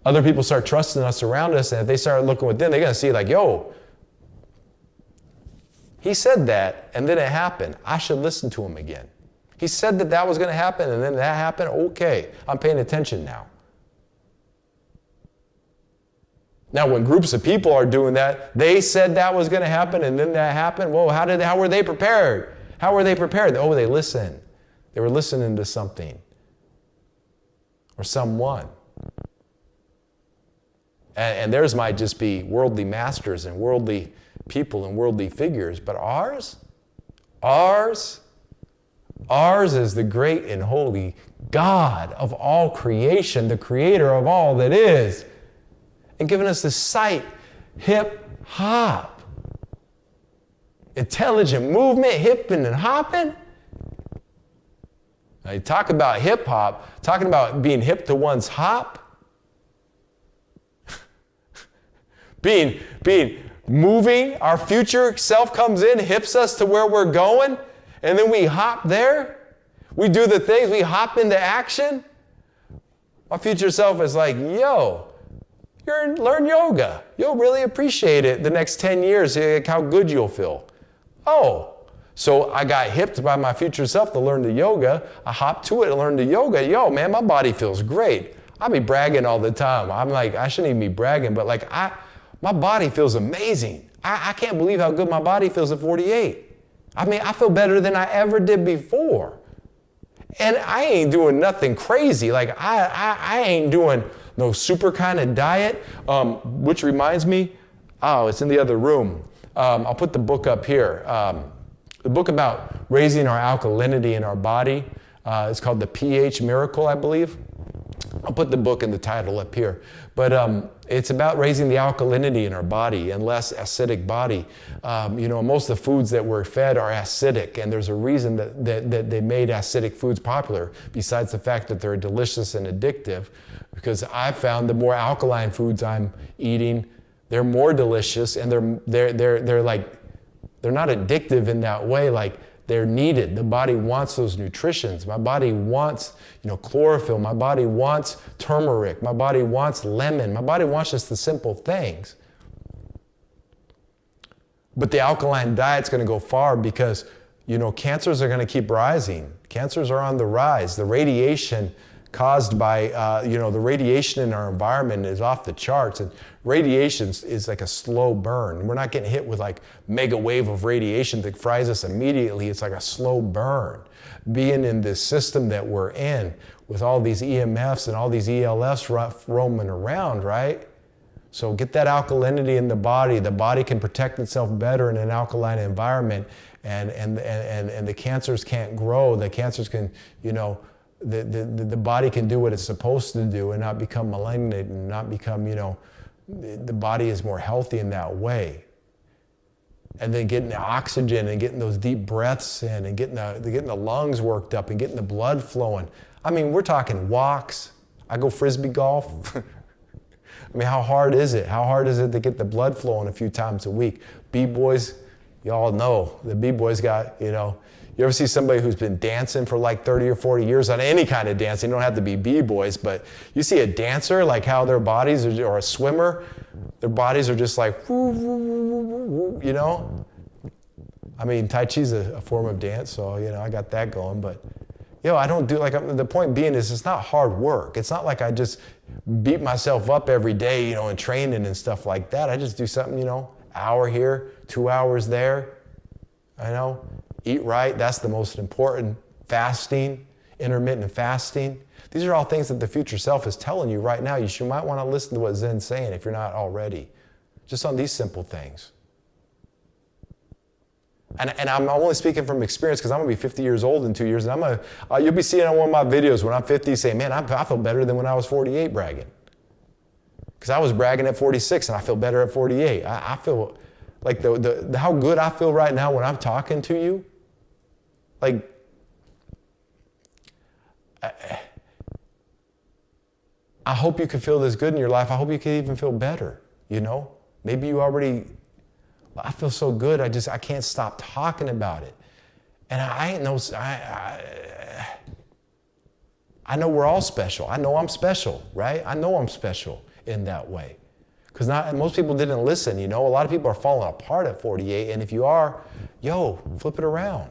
other people start trusting us around us. And if they start looking within, they're going to see like, he said that, and then it happened. I should listen to him again. He said that was going to happen, and then that happened. Okay, I'm paying attention now. Now, when groups of people are doing that, they said that was going to happen, and then that happened. Whoa, how were they prepared? How were they prepared? Oh, they listened. They were listening to something or someone. And theirs might just be worldly masters and worldly people and worldly figures, but ours is the great and holy God of all creation, the creator of all that is, and giving us the sight, hip hop, intelligent movement, hipping and hopping. Now you talk about hip hop, talking about being hip to one's hop, being moving, our future self comes in, hips us to where we're going, and then we hop there. We do the things, we hop into action. My future self is like, learn yoga. You'll really appreciate it the next 10 years, how good you'll feel. Oh, so I got hipped by my future self to learn the yoga. I hopped to it and learned the yoga. Man, my body feels great. I be bragging all the time. I'm like, I shouldn't even be bragging, but like my body feels amazing. I can't believe how good my body feels at 48. I mean, I feel better than I ever did before. And I ain't doing nothing crazy. Like, I ain't doing no super kind of diet, which reminds me, it's in the other room. I'll put the book up here. The book about raising our alkalinity in our body. It's called The pH Miracle, I believe. I'll put the book and the title up here. But it's about raising the alkalinity in our body and less acidic body. Most of the foods that we're fed are acidic, and there's a reason that they made acidic foods popular, besides the fact that they're delicious and addictive. Because I've found the more alkaline foods I'm eating, they're more delicious, and they're not addictive in that way. Like They're needed. The body wants those nutritions. My body wants, chlorophyll. My body wants turmeric. My body wants lemon. My body wants just the simple things. But the alkaline diet's going to go far because, cancers are going to keep rising. Cancers are on the rise. The radiation caused by, the radiation in our environment is off the charts. And radiation is like a slow burn. We're not getting hit with like mega wave of radiation that fries us immediately. It's like a slow burn. Being in this system that we're in with all these EMFs and all these ELFs roaming around, right? So get that alkalinity in the body. The body can protect itself better in an alkaline environment, and the cancers can't grow. The cancers can, the body can do what it's supposed to do and not become malignant and not become, the body is more healthy in that way. And then getting the oxygen and getting those deep breaths in and getting the lungs worked up and getting the blood flowing. I mean, we're talking walks. I go frisbee golf. I mean, how hard is it? How hard is it to get the blood flowing a few times a week? B-boys, y'all know the B-boys got, you ever see somebody who's been dancing for like 30 or 40 years on any kind of dance? They don't have to be B-boys, but you see a dancer, like how their bodies are, or a swimmer, their bodies are just like, woo, woo, woo, woo, I mean, Tai Chi's a form of dance, so, I got that going, but, I don't do, the point being is it's not hard work. It's not like I just beat myself up every day, in training and stuff like that. I just do something, hour here, 2 hours there, eat right, that's the most important. Fasting, intermittent fasting. These are all things that the future self is telling you right now. You might want to listen to what Zen's saying if you're not already. Just on these simple things. And I'm only speaking from experience because I'm going to be 50 years old in 2 years. And you'll be seeing on one of my videos when I'm 50 saying, man, I feel better than when I was 48 bragging. Because I was bragging at 46 and I feel better at 48. I feel like how good I feel right now when I'm talking to you. Like, I hope you can feel this good in your life. I hope you can even feel better, Maybe you already, I feel so good, I can't stop talking about it. And I know we're all special. I know I'm special, right? I know I'm special in that way. Because most people didn't listen, A lot of people are falling apart at 48, and if you are, flip it around.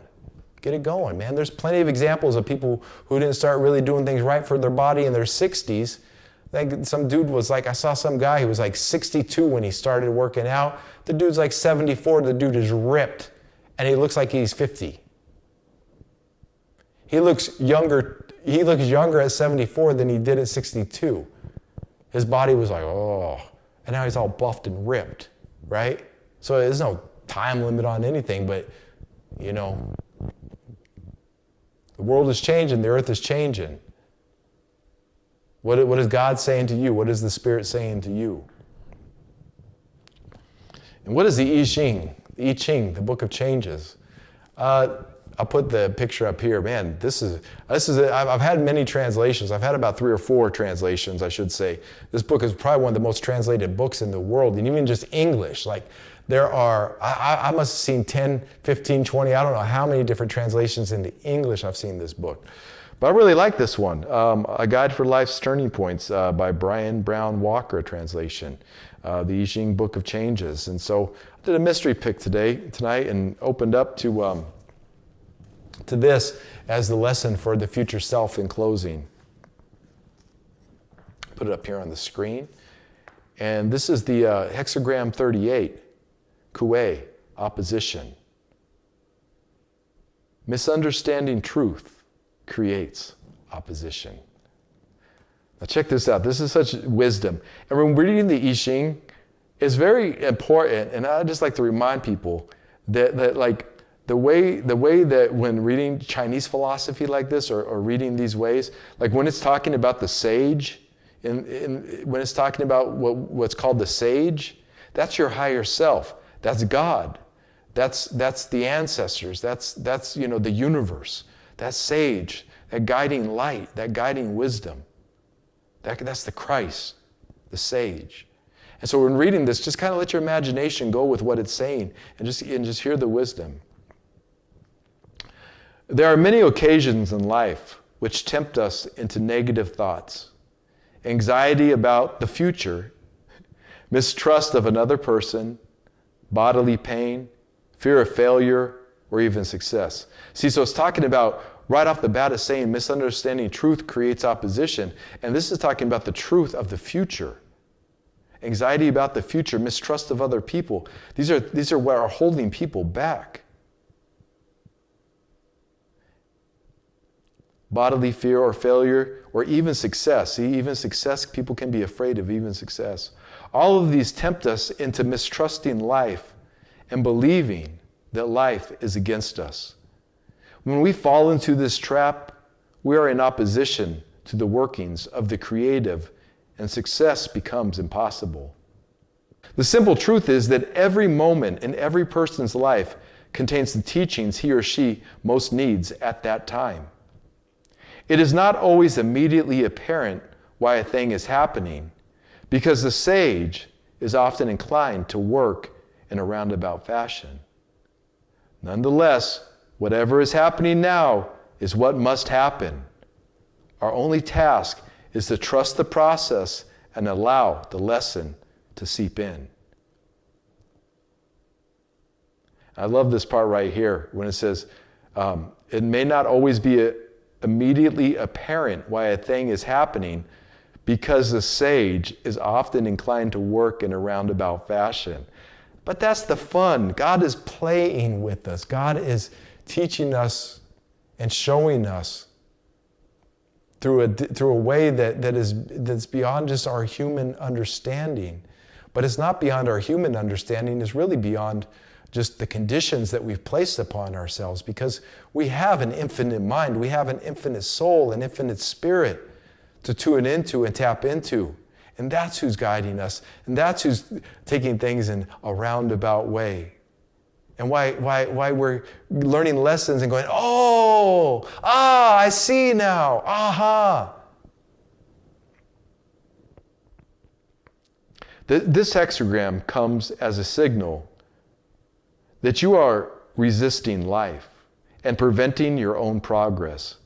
Get it going, man. There's plenty of examples of people who didn't start really doing things right for their body in their 60s. Like some dude was like, I saw some guy who was like 62 when he started working out. The dude's like 74. The dude is ripped, and he looks like he's 50. He looks younger at 74 than he did at 62. His body was like, oh, and now he's all buffed and ripped, right? So there's no time limit on anything, but the world is changing. The earth is changing. What is God saying to you? What is the Spirit saying to you? And what is the I Ching? The I Ching, the book of changes. I'll put the picture up here. Man, I've had many translations. I've had about 3 or 4 translations, I should say. This book is probably one of the most translated books in the world, and even just English. Like, there are, I must have seen 10, 15, 20, I don't know how many different translations into English I've seen this book. But I really like this one, A Guide for Life's Turning Points by Brian Brown Walker translation, the I Ching Book of Changes. And so I did a mystery pick tonight and opened up to this as the lesson for the future self in closing. Put it up here on the screen. And this is the hexagram 38, Kuei, opposition. Misunderstanding truth creates opposition. Now check this out. This is such wisdom. And when reading the I Ching, it's very important, and I just like to remind people that like the way that when reading Chinese philosophy like this or reading these ways, like when it's talking about the sage, when it's talking about what's called the sage, that's your higher self. That's God. That's the ancestors. That's the universe. That sage, that guiding light, that guiding wisdom. That's the Christ, the sage. And so when reading this, just kind of let your imagination go with what it's saying and just hear the wisdom. There are many occasions in life which tempt us into negative thoughts, anxiety about the future, mistrust of another person, bodily pain, fear of failure, or even success. See, so it's talking about right off the bat, it's saying misunderstanding truth creates opposition. And this is talking about the truth of the future. Anxiety about the future, mistrust of other people. These are what are holding people back. Bodily fear or failure, or even success. See, even success, people can be afraid of even success. All of these tempt us into mistrusting life and believing that life is against us. When we fall into this trap, we are in opposition to the workings of the creative, and success becomes impossible. The simple truth is that every moment in every person's life contains the teachings he or she most needs at that time. It is not always immediately apparent why a thing is happening, because the sage is often inclined to work in a roundabout fashion. Nonetheless, whatever is happening now is what must happen. Our only task is to trust the process and allow the lesson to seep in. I love this part right here when it says, it may not always be immediately apparent why a thing is happening, because the sage is often inclined to work in a roundabout fashion. But that's the fun. God is playing with us. God is teaching us and showing us through a way that's beyond just our human understanding. But it's not beyond our human understanding. It's really beyond just the conditions that we've placed upon ourselves, because we have an infinite mind. We have an infinite soul, an infinite spirit to tune into and tap into. And that's who's guiding us. And that's who's taking things in a roundabout way. And why we're learning lessons and going, I see now, aha. This hexagram comes as a signal that you are resisting life and preventing your own progress.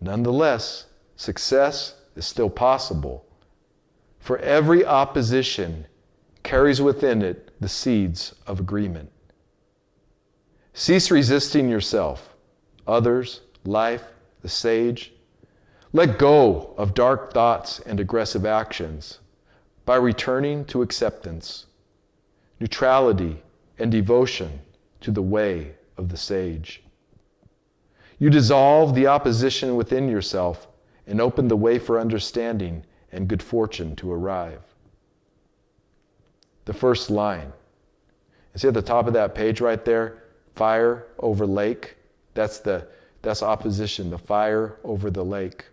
Nonetheless, success is still possible. For every opposition carries within it the seeds of agreement. Cease resisting yourself, others, life, the sage. Let go of dark thoughts and aggressive actions by returning to acceptance, neutrality, and devotion to the way of the sage. You dissolve the opposition within yourself and open the way for understanding and good fortune to arrive. The first line. You see at the top of that page right there, fire over lake. That's opposition, the fire over the lake.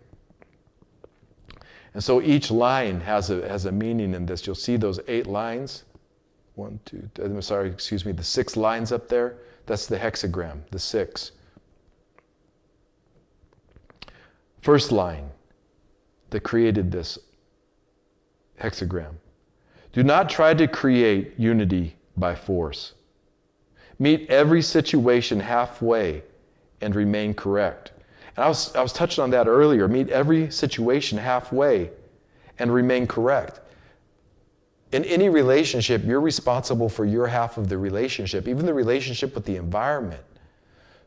And so each line has a meaning in this. You'll see those 8 lines. The 6 lines up there. That's the hexagram, the 6. First line that created this hexagram. Do not try to create unity by force. Meet every situation halfway and remain correct. And I was touching on that earlier. Meet every situation halfway and remain correct. In any relationship, you're responsible for your half of the relationship, even the relationship with the environment.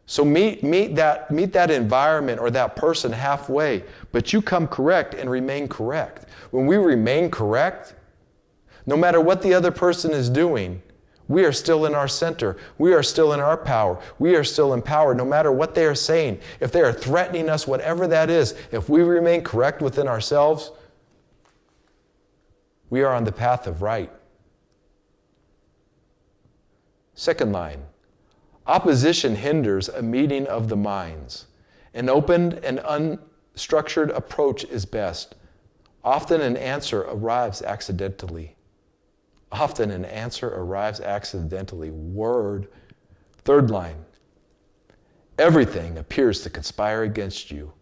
So meet that environment or that person halfway, but you come correct and remain correct. When we remain correct, no matter what the other person is doing, we are still in our center. We are still in our power. We are still empowered no matter what they are saying. If they are threatening us, whatever that is, if we remain correct within ourselves, we are on the path of right. Second line. Opposition hinders a meeting of the minds. An open and unstructured approach is best. Often an answer arrives accidentally. Often an answer arrives accidentally. Word. Third line. Everything appears to conspire against you.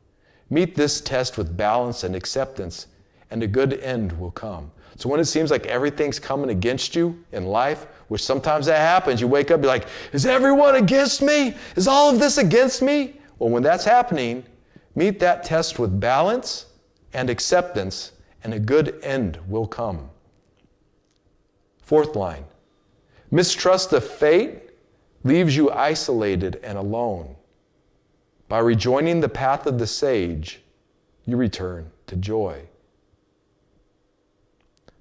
Meet this test with balance and acceptance, and a good end will come. So when it seems like everything's coming against you in life, which sometimes that happens, you wake up, you're like, is everyone against me? Is all of this against me? Well, when that's happening, meet that test with balance and acceptance, and a good end will come. Fourth line, mistrust of fate leaves you isolated and alone. By rejoining the path of the sage, you return to joy.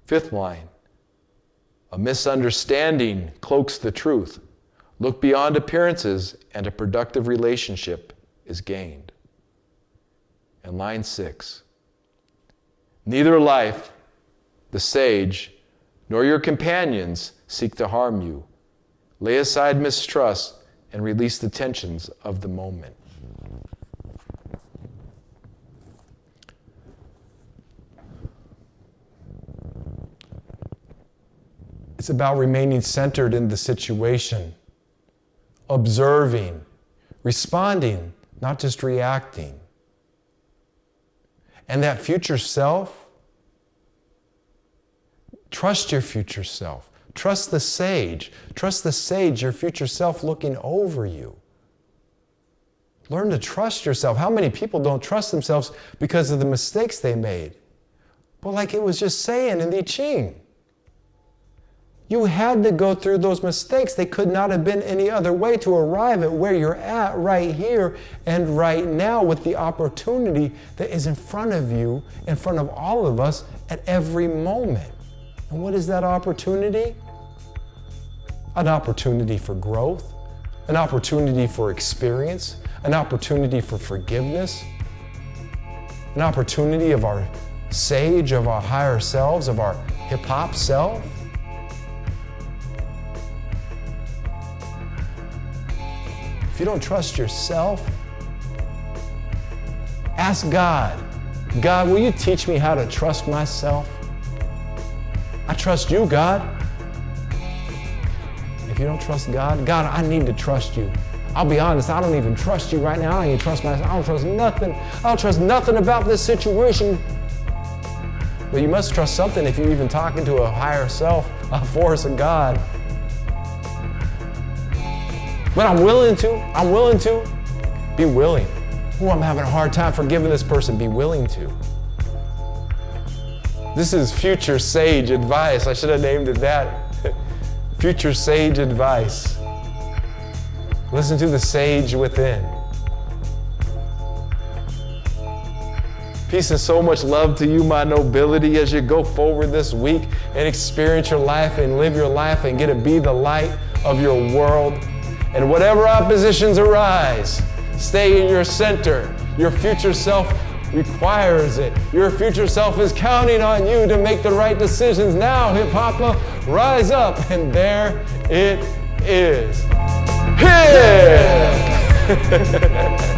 Fifth line, a misunderstanding cloaks the truth. Look beyond appearances and a productive relationship is gained. And line 6, neither life, the sage, nor your companions seek to harm you. Lay aside mistrust and release the tensions of the moment. It's about remaining centered in the situation, observing, responding, not just reacting. And that future self, trust your future self. Trust the sage. Trust the sage, your future self looking over you. Learn to trust yourself. How many people don't trust themselves because of the mistakes they made? But like it was just saying in the I Ching, you had to go through those mistakes. They could not have been any other way to arrive at where you're at right here and right now with the opportunity that is in front of you, in front of all of us at every moment. And what is that opportunity? An opportunity for growth, an opportunity for experience, an opportunity for forgiveness, an opportunity of our sage, of our higher selves, of our hip-hop self. If you don't trust yourself, ask God, God, will you teach me how to trust myself? I trust you, God. If you don't trust God, God, I need to trust you. I'll be honest, I don't even trust you right now. I don't even trust myself. I don't trust nothing. I don't trust nothing about this situation. But you must trust something if you're even talking to a higher self, a force of God. But I'm willing to. Be willing. Oh, I'm having a hard time forgiving this person. Be willing to. This is future sage advice. I should have named it that. Future sage advice. Listen to the sage within. Peace and so much love to you, my nobility, as you go forward this week and experience your life and live your life and get to be the light of your world. And whatever oppositions arise, stay in your center. Your future self requires it. Your future self is counting on you to make the right decisions. Now, Hip Hopper, rise up. And there it is. Hip!